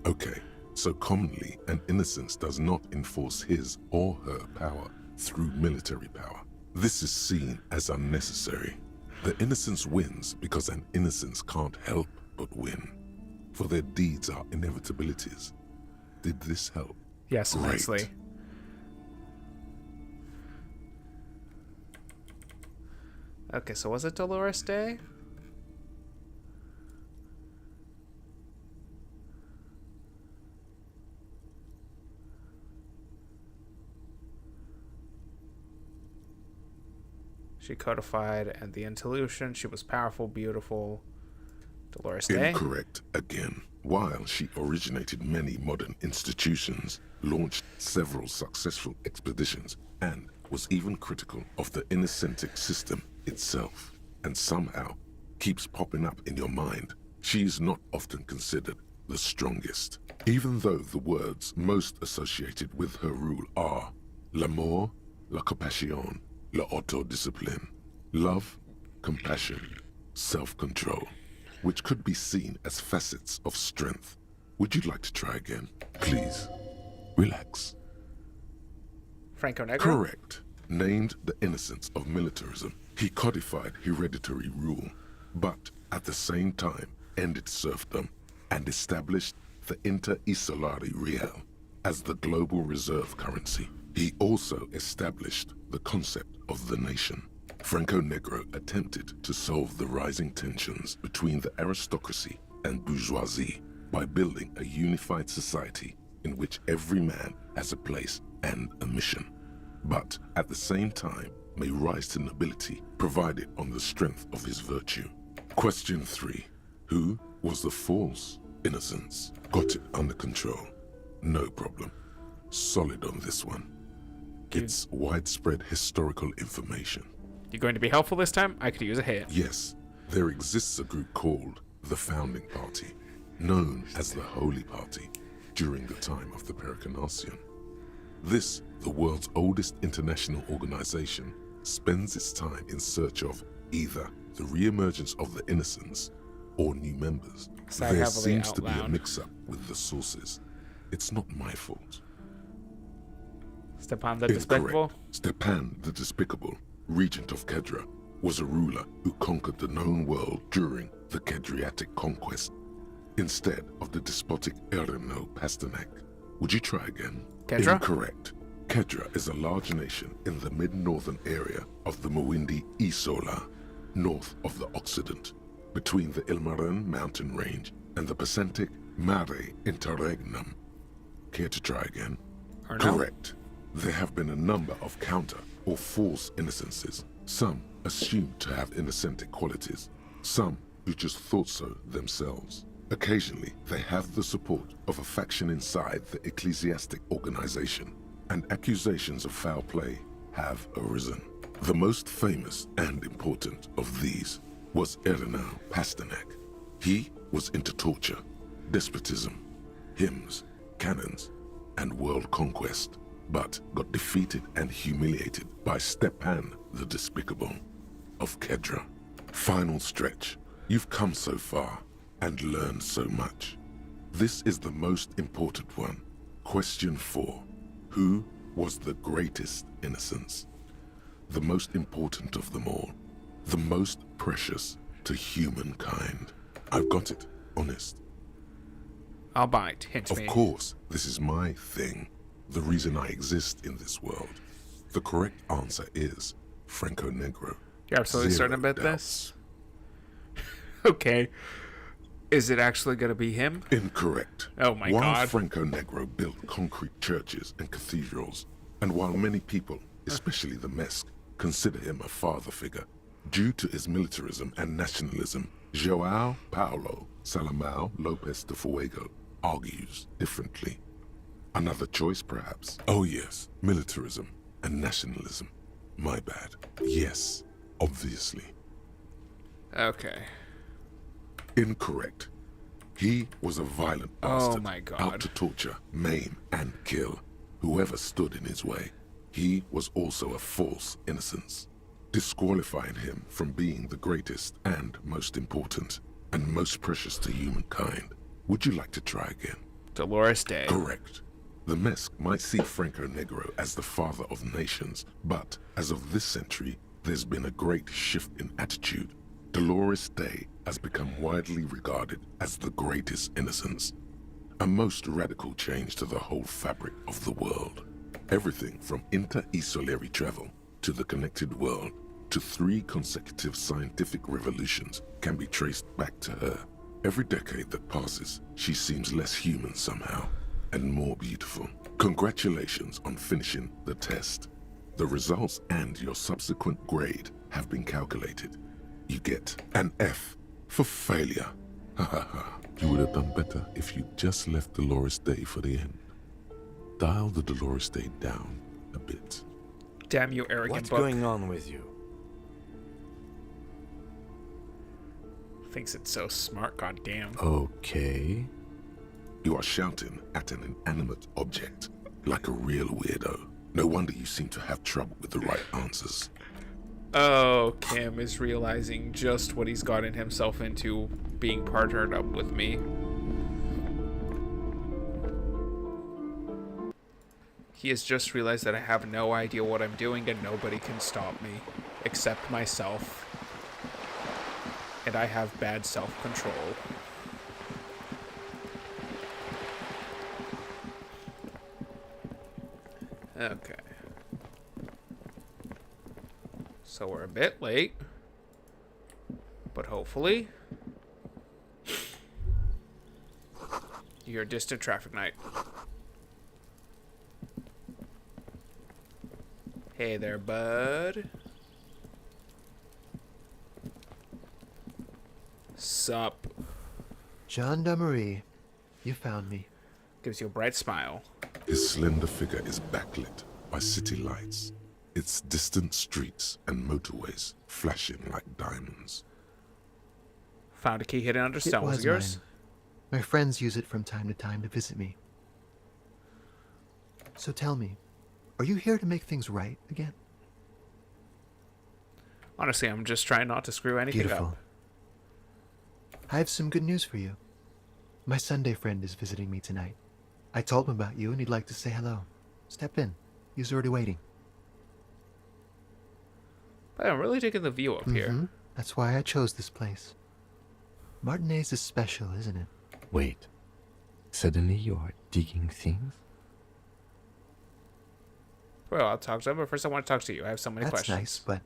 Okay, so commonly an innocence does not enforce his or her power through military power. This is seen as unnecessary. The innocence wins because an innocence can't help but win, for their deeds are inevitabilities. Did this help? Yes, Great. immensely. Okay, so was it Dolores Day? She codified and the Antilution. She was powerful, beautiful. Dolores Day? Incorrect again. While she originated many modern institutions, launched several successful expeditions, and was even critical of the Innocentic system itself, and somehow keeps popping up in your mind, she is not often considered the strongest. Even though the words most associated with her rule are l'amour, la compassion, la autodiscipline, love, compassion, self-control, which could be seen as facets of strength. Would you like to try again? Please, relax. Franco Negro? Correct. Named the innocence of militarism, he codified hereditary rule, but at the same time ended serfdom and established the Inter-Isolari Real as the global reserve currency. He also established the concept of the nation. Franco Negro attempted to solve the rising tensions between the aristocracy and bourgeoisie by building a unified society in which every man has a place and a mission, but at the same time may rise to nobility provided on the strength of his virtue. Question 3. Who was the false innocence? Got it under control. No problem. Solid on this one. It's widespread historical information. You going to be helpful this time? I could use a hit. Yes, there exists a group called the Founding Party, known as the Holy Party, during the time of the Pericarnacian. This, the world's oldest international organization, spends its time in search of either the re-emergence of the innocents or new members. There seems to be a mix-up with the sources. It's not my fault. Stepan the Despicable? Stepan the Despicable, regent of Kedra, was a ruler who conquered the known world during the Kedriatic conquest, instead of the despotic Erno Pasternak. Would you try again? Kedra? Incorrect. Kedra is a large nation in the mid-northern area of the Mawindi Isola, north of the Occident, between the Ilmarin mountain range and the Pacentic Mare Interregnum. Care to try again? Correct. There have been a number of counter or false innocences, some assumed to have innocentic qualities, some who just thought so themselves. Occasionally, they have the support of a faction inside the ecclesiastic organization, and accusations of foul play have arisen. The most famous and important of these was Erno Pasternak. He was into torture, despotism, hymns, cannons, and world conquest, but got defeated and humiliated by Stepan the Despicable of Kedra. Final stretch. You've come so far and learned so much. This is the most important one. Question 4. Who was the greatest innocence? The most important of them all. The most precious to humankind. I've got it. Honest. I'll bite. Hint me. Of course, this is my thing. The reason I exist in this world. The correct answer is Franco Negro. You're absolutely certain about this? Okay. Is it actually going to be him? Incorrect. Oh my God. God. Franco Negro built concrete churches and cathedrals, and while many people, especially the Mesk, consider him a father figure, due to his militarism and nationalism, João Paulo Salomão Lopes de Fuego argues differently. Another choice, perhaps? Oh yes, militarism and nationalism. My bad. Yes, obviously. Okay. Incorrect. He was a violent bastard, oh my God. out to torture, maim, and kill whoever stood in his way. He was also a false innocence, disqualifying him from being the greatest and most important and most precious to humankind. Would you like to try again? Dolores Day. Correct. The Mesk might see Franco Negro as the father of nations, but as of this century, there's been a great shift in attitude. Dolores Day has become widely regarded as the greatest innocence. A most radical change to the whole fabric of the world. Everything from inter-esolary travel to the connected world to 3 consecutive scientific revolutions can be traced back to her. Every decade that passes, she seems less human somehow, and more beautiful. Congratulations on finishing the test. The results and your subsequent grade have been calculated. You get an F for failure. Ha ha ha. You would have done better if you just left Dolores Day for the end. Dial the Dolores Day down a bit. Damn you, arrogant What's book. going on with you? Thinks it's so smart, goddamn. Okay. You are shouting at an inanimate object, like a real weirdo. No wonder you seem to have trouble with the right answers. Oh, Kim is realizing just what he's gotten himself into being partnered up with me. He has just realized that I have no idea what I'm doing and nobody can stop me, except myself. And I have bad self-control. Okay. So we're a bit late. But hopefully... you hear distant traffic light. Hey there, bud. Sup? Gendarmerie. You found me. Gives you a bright smile. His slender figure is backlit by city lights, its distant streets and motorways flashing like diamonds. Found a key hidden under stone. Was it yours? Mine. My friends use it from time to time to visit me. So tell me, are you here to make things right again? Honestly, I'm just trying not to screw anything Beautiful. up. I have some good news for you. My Sunday friend is visiting me tonight. I told him about you and he'd like to say hello. Step in. He's already waiting. But I'm really digging the view up here. That's why I chose this place. Martinez is special, isn't it? Wait. Suddenly you are digging things? Well, I'll talk to him, but first I want to talk to you. I have so many questions. That's nice, but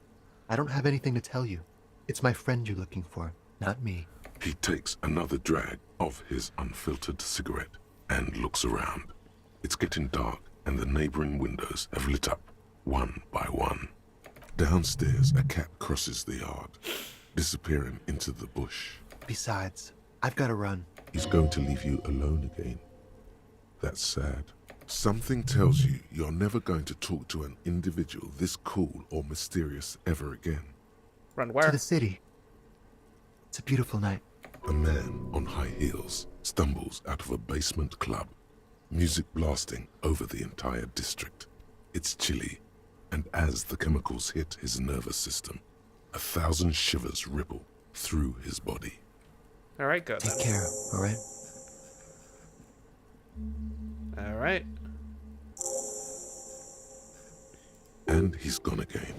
I don't have anything to tell you. It's my friend you're looking for, not me. He takes another drag of his unfiltered cigarette and looks around. It's getting dark and the neighboring windows have lit up one by one. Downstairs, a cat crosses the yard, disappearing into the bush. Besides, I've got to run. He's going to leave you alone again. That's sad. Something tells you you're never going to talk to an individual this cool or mysterious ever again. Run where? To the city. It's a beautiful night. A man on high heels stumbles out of a basement club, music blasting over the entire district. It's chilly, and as the chemicals hit his nervous system, 1,000 shivers ripple through his body. All right, good. Take care, all right? All right. And he's gone again.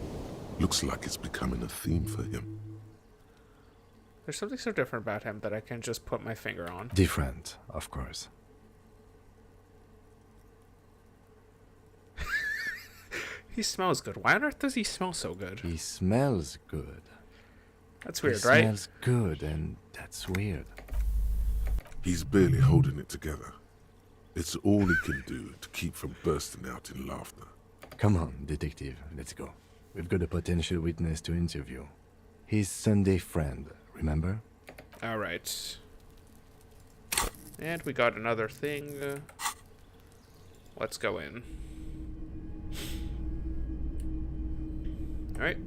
Looks like it's becoming a theme for him. There's something so different about him that I can just put my finger on. Different, of course. He smells good. Why on earth does he smell so good? He smells good. That's weird, he right? He smells good, and that's weird. He's barely holding it together. It's all he can do to keep from bursting out in laughter. Come on, detective, let's go. We've got a potential witness to interview. His Sunday friend, remember? All right. And we got another thing. Let's go in. All right.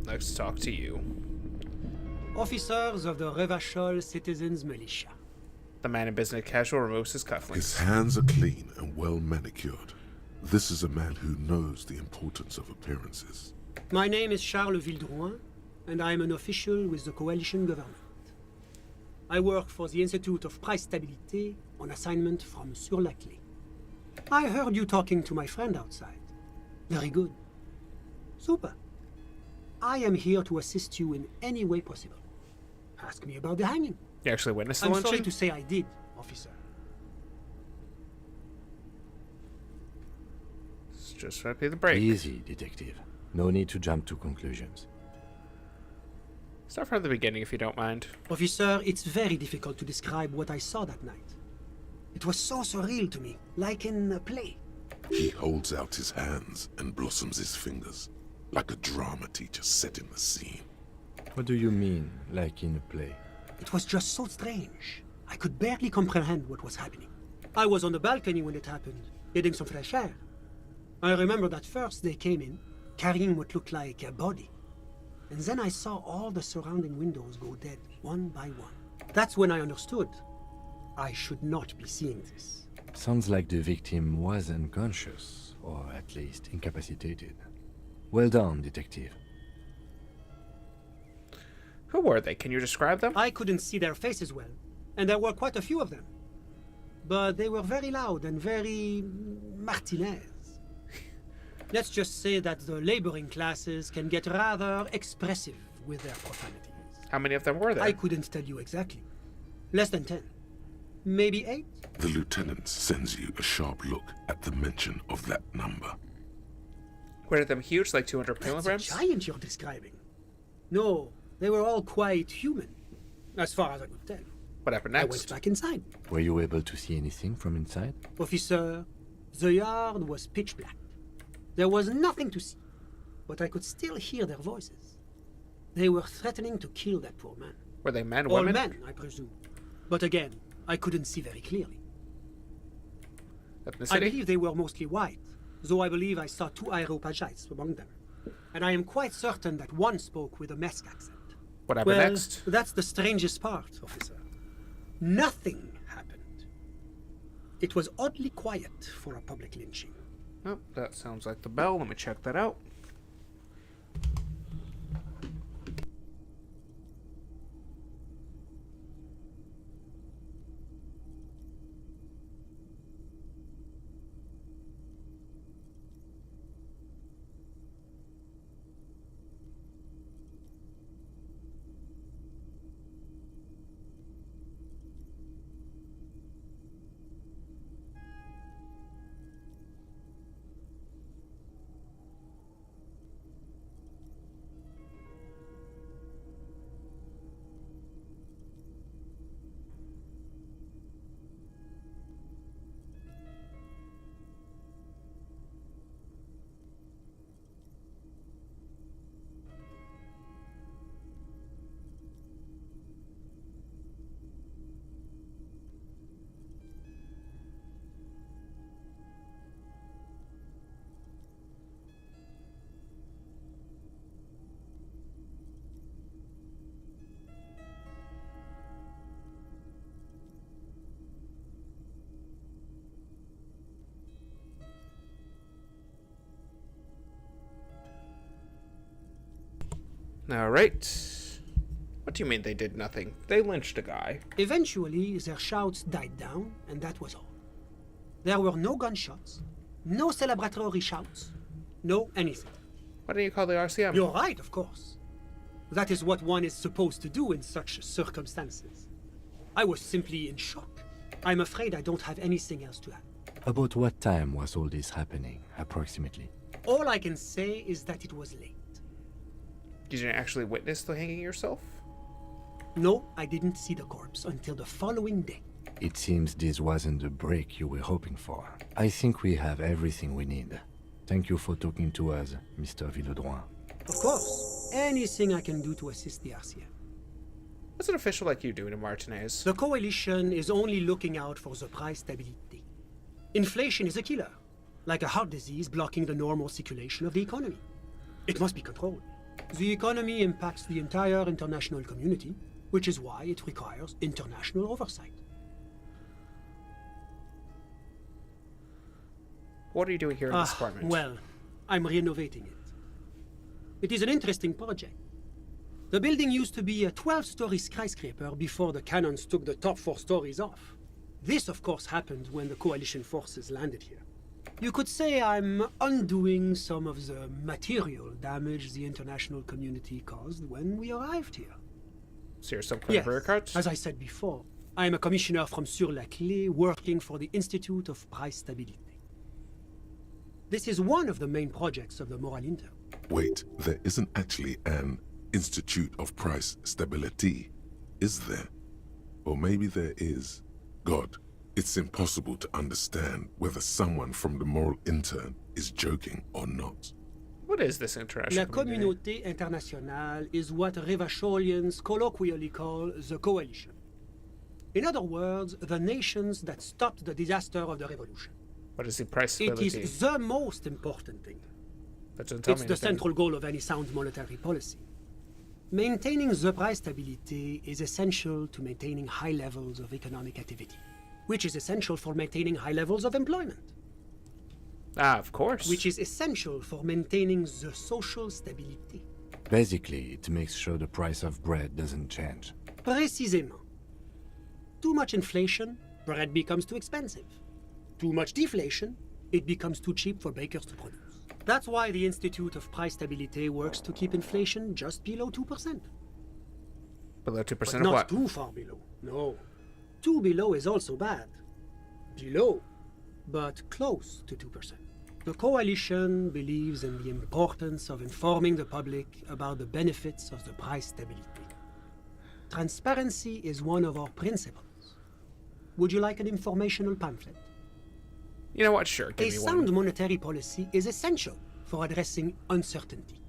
Let's talk to you. Officers of the Revachol Citizens Militia. The man in business casual removes his cufflinks. His hands are clean and well manicured. This is a man who knows the importance of appearances. My name is Charles Vildrouin, and I am an official with the coalition government. I work for the Institute of Price Stability on assignment from Sur-la-Clé. I heard you talking to my friend outside. Very good. Super. I am here to assist you in any way possible. Ask me about the hanging. You actually witnessed the I'm lynching? sorry to say I did, officer. It's just might be the break. Easy, detective. No need to jump to conclusions. Start from the beginning if you don't mind. Officer, it's very difficult to describe what I saw that night. It was so surreal to me, like in a play. He holds out his hands and blossoms his fingers, like a drama teacher setting the scene. What do you mean, like in a play? It was just so strange. I could barely comprehend what was happening. I was on the balcony when it happened, getting some fresh air. I remember that first they came in, carrying what looked like a body. And then I saw all the surrounding windows go dead, one by one. That's when I understood. I should not be seeing this. Sounds like the victim was unconscious, or at least incapacitated. Well done, detective. Who were they? Can you describe them? I couldn't see their faces well, and there were quite a few of them. But they were very loud and very Martinez. Let's just say that the laboring classes can get rather expressive with their profanities. How many of them were there? I couldn't tell you exactly. Less than 10. Maybe 8? The lieutenant sends you a sharp look at the mention of that number. Were them huge, like 200 That's kilograms? a giant you're describing. No, they were all quite human, as far as I could tell. What happened I next? went back inside. Were you able to see anything from inside? Officer, the yard was pitch black. There was nothing to see, but I could still hear their voices. They were threatening to kill that poor man. Were they men, All women? men, I presume. But again, I couldn't see very clearly. I Ethnicity? believe they were mostly white, though I believe I saw 2 Areopagites among them. And I am quite certain that one spoke with a Mesk accent. What happened Well, next? that's the strangest part, officer. Nothing happened. It was oddly quiet for a public lynching. Oh, that sounds like the bell. Let me check that out. Alright. What do you mean they did nothing? They lynched a guy. Eventually, their shouts died down, and that was all. There were no gunshots, no celebratory shouts, no anything. Why don't you call the RCM? You're right, of course. That is what one is supposed to do in such circumstances. I was simply in shock. I'm afraid I don't have anything else to add. About what time was all this happening, approximately? All I can say is that it was late. Did you actually witness the hanging yourself? No, I didn't see the corpse until the following day. It seems this wasn't the break you were hoping for. I think we have everything we need. Thank you for talking to us, Mr. Villedroit. Of course, anything I can do to assist the RCM. What's an official like you doing in Martinez? The coalition is only looking out for the price stability. Inflation is a killer, like a heart disease blocking the normal circulation of the economy. It must be controlled. The economy impacts the entire international community, which is why it requires international oversight. What are you doing here in this apartment? Well, I'm renovating it. It is an interesting project. The building used to be a 12-story skyscraper before the cannons took the top 4 stories off. This, of course, happened when the Coalition forces landed here. You could say I'm undoing some of the material damage the international community caused when we arrived here. So you're some kind of bureaucrat? As I said before, I am a commissioner from Sur-la-Clé working for the Institute of Price Stability. This is one of the main projects of the Moral Intern. Wait, there isn't actually an Institute of Price Stability, is there? Or maybe there is. God, it's impossible to understand whether someone from the Moral Intern is joking or not. What is this international La Communauté Internationale is what Revacholians colloquially call the Coalition. In other words, the nations that stopped the disaster of the revolution. What is the price stability? It is the most important thing. That doesn't tell It's me the anything. central goal of any sound monetary policy. Maintaining the price stability is essential to maintaining high levels of economic activity, which is essential for maintaining high levels of employment. Ah, of course. Which is essential for maintaining the social stability. Basically, it makes sure the price of bread doesn't change. Précisément. Too much inflation, bread becomes too expensive. Too much deflation, it becomes too cheap for bakers to produce. That's why the Institute of Price Stability works to keep inflation just below 2%. Below 2% But of not what? too far below. No. Too below is also bad. Below, but close to 2%. The Coalition believes in the importance of informing the public about the benefits of the price stability. Transparency is one of our principles. Would you like an informational pamphlet? You know what? Sure, A give me sound one. monetary policy is essential for addressing uncertainty.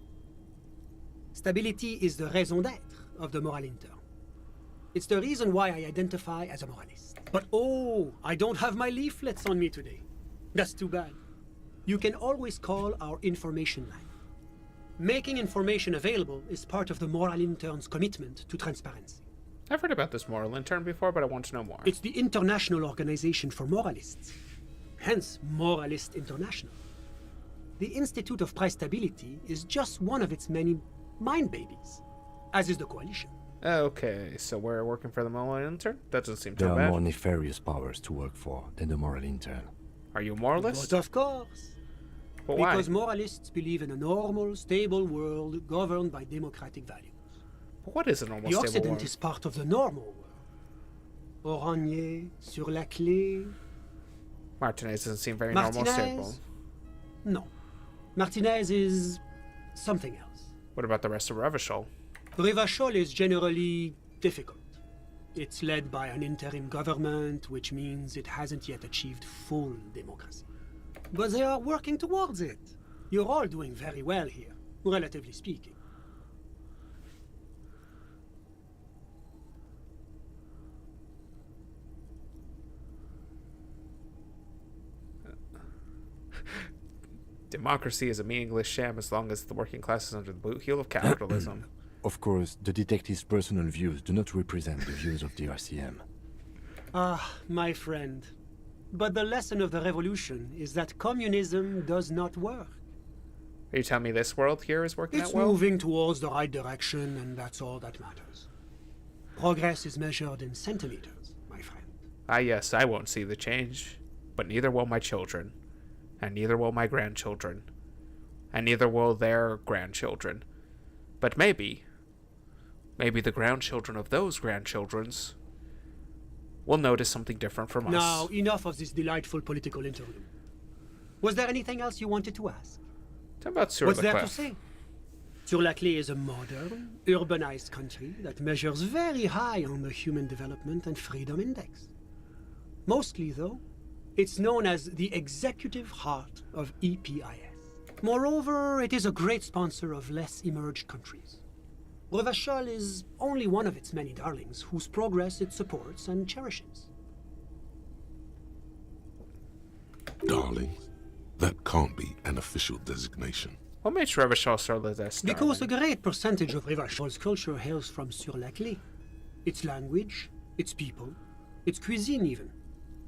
Stability is the raison d'être of the Moral Intern. It's the reason why I identify as a moralist. But oh, I don't have my leaflets on me today. That's too bad. You can always call our information line. Making information available is part of the Moral Intern's commitment to transparency. I've heard about this Moral Intern before, but I want to know more. It's the International Organization for Moralists. Hence, Moralist International. The Institute of Price Stability is just one of its many mind babies, as is the Coalition. Okay, so we're working for the Moral Intern? That doesn't seem too There are bad. more nefarious powers to work for than the Moral Intern. Are you a moralist? But of course. But why? Because moralists believe in a normal, stable world governed by democratic values. But what is a normal, The stable Occident world? is part of the normal world. Oranje, Sur-la-Clé. Martinez doesn't seem very normal, stable. Martinez? No. Martinez is something else. What about the rest of Revachol? Revachol is generally difficult. It's led by an interim government, which means it hasn't yet achieved full democracy. But they are working towards it. You're all doing very well here, relatively speaking. Democracy is a meaningless sham as long as the working class is under the boot heel of capitalism. Of course, the detective's personal views do not represent the views of the RCM. Ah, my friend. But the lesson of the revolution is that communism does not work. Are you telling me this world here is working It's out well? moving towards the right direction, and that's all that matters. Progress is measured in centimeters, my friend. Ah, yes, I won't see the change, but neither will my children, and neither will my grandchildren, and neither will their grandchildren. But maybe the grandchildren of those grandchildren's will notice something different from us. Now, enough of this delightful political interlude. Was there anything else you wanted to ask? Tell me about What's there to Sur-la-Clé. say? Sur-la-Clé is a modern, urbanized country that measures very high on the Human Development and Freedom Index. Mostly, though, it's known as the executive heart of EPIS. Moreover, it is a great sponsor of less emerged countries. Revachol is only one of its many darlings whose progress it supports and cherishes. Darlings? That can't be an official designation. What makes Revachol Sur-la-Clé? Because a great percentage of Revachol's culture hails from Sur-la-Clé. Its language, its people, its cuisine even.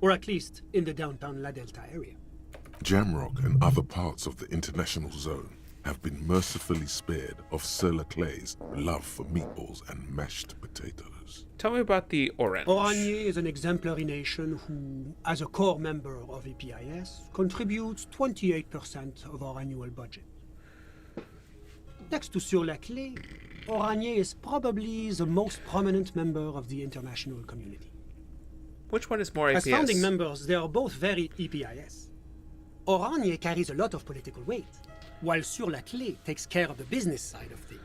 Or at least in the downtown La Delta area. Jamrock and other parts of the international zone have been mercifully spared of Sir Leclerc's love for meatballs and mashed potatoes. Tell me about the Orange. Oranje is an exemplary nation who, as a core member of EPIS, contributes 28% of our annual budget. Next to Sur-la-Clé, Oranje is probably the most prominent member of the international community. Which one is more EPS? As founding members, they are both very EPIS. Oranje carries a lot of political weight, while Sur-la-Clé takes care of the business side of things.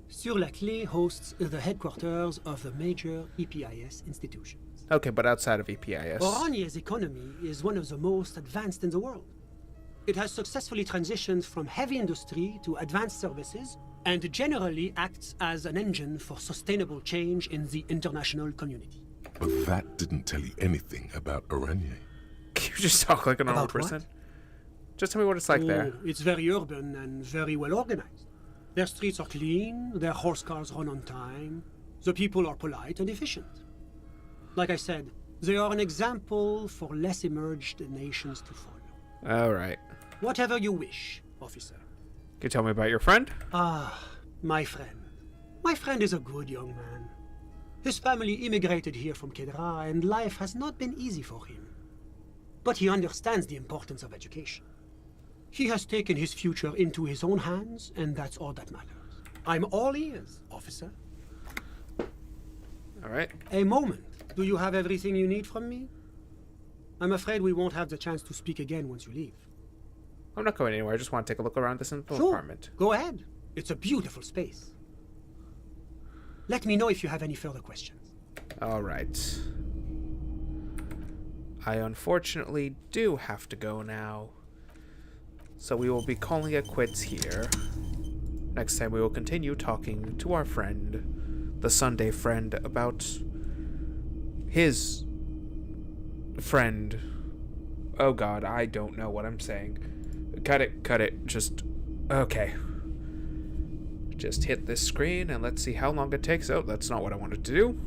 Sur-la-Clé hosts the headquarters of the major EPIS institutions. Okay, but outside of EPIS. Oranje's economy is one of the most advanced in the world. It has successfully transitioned from heavy industry to advanced services and generally acts as an engine for sustainable change in the international community. But that didn't tell you anything about Oranje. Can you just talk like a normal person? Just tell me what it's like there. It's very urban and very well organized. Their streets are clean, their horse cars run on time, the people are polite and efficient. Like I said, they are an example for less emerged nations to follow. Alright. Whatever you wish, officer. Can you tell me about your friend? Ah, my friend. My friend is a good young man. His family immigrated here from Kedra, and life has not been easy for him. But he understands the importance of education. He has taken his future into his own hands, and that's all that matters. I'm all ears, officer. Alright. A moment. Do you have everything you need from me? I'm afraid we won't have the chance to speak again once you leave. I'm not going anywhere. I just want to take a look around this little Sure. apartment. Go ahead. It's a beautiful space. Let me know if you have any further questions. Alright. I unfortunately do have to go now. So we will be calling it quits here. Next time we will continue talking to our friend, the Sunday friend, about his friend. Oh god, I don't know what I'm saying. Cut it, just... Okay. Just hit this screen and let's see how long it takes. Oh, that's not what I wanted to do.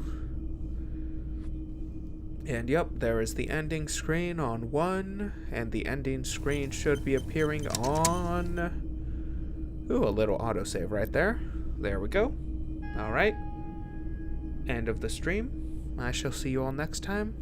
And yep, there is the ending screen on 1, and the ending screen should be appearing on... Ooh, a little autosave right there. There we go. Alright. End of the stream. I shall see you all next time.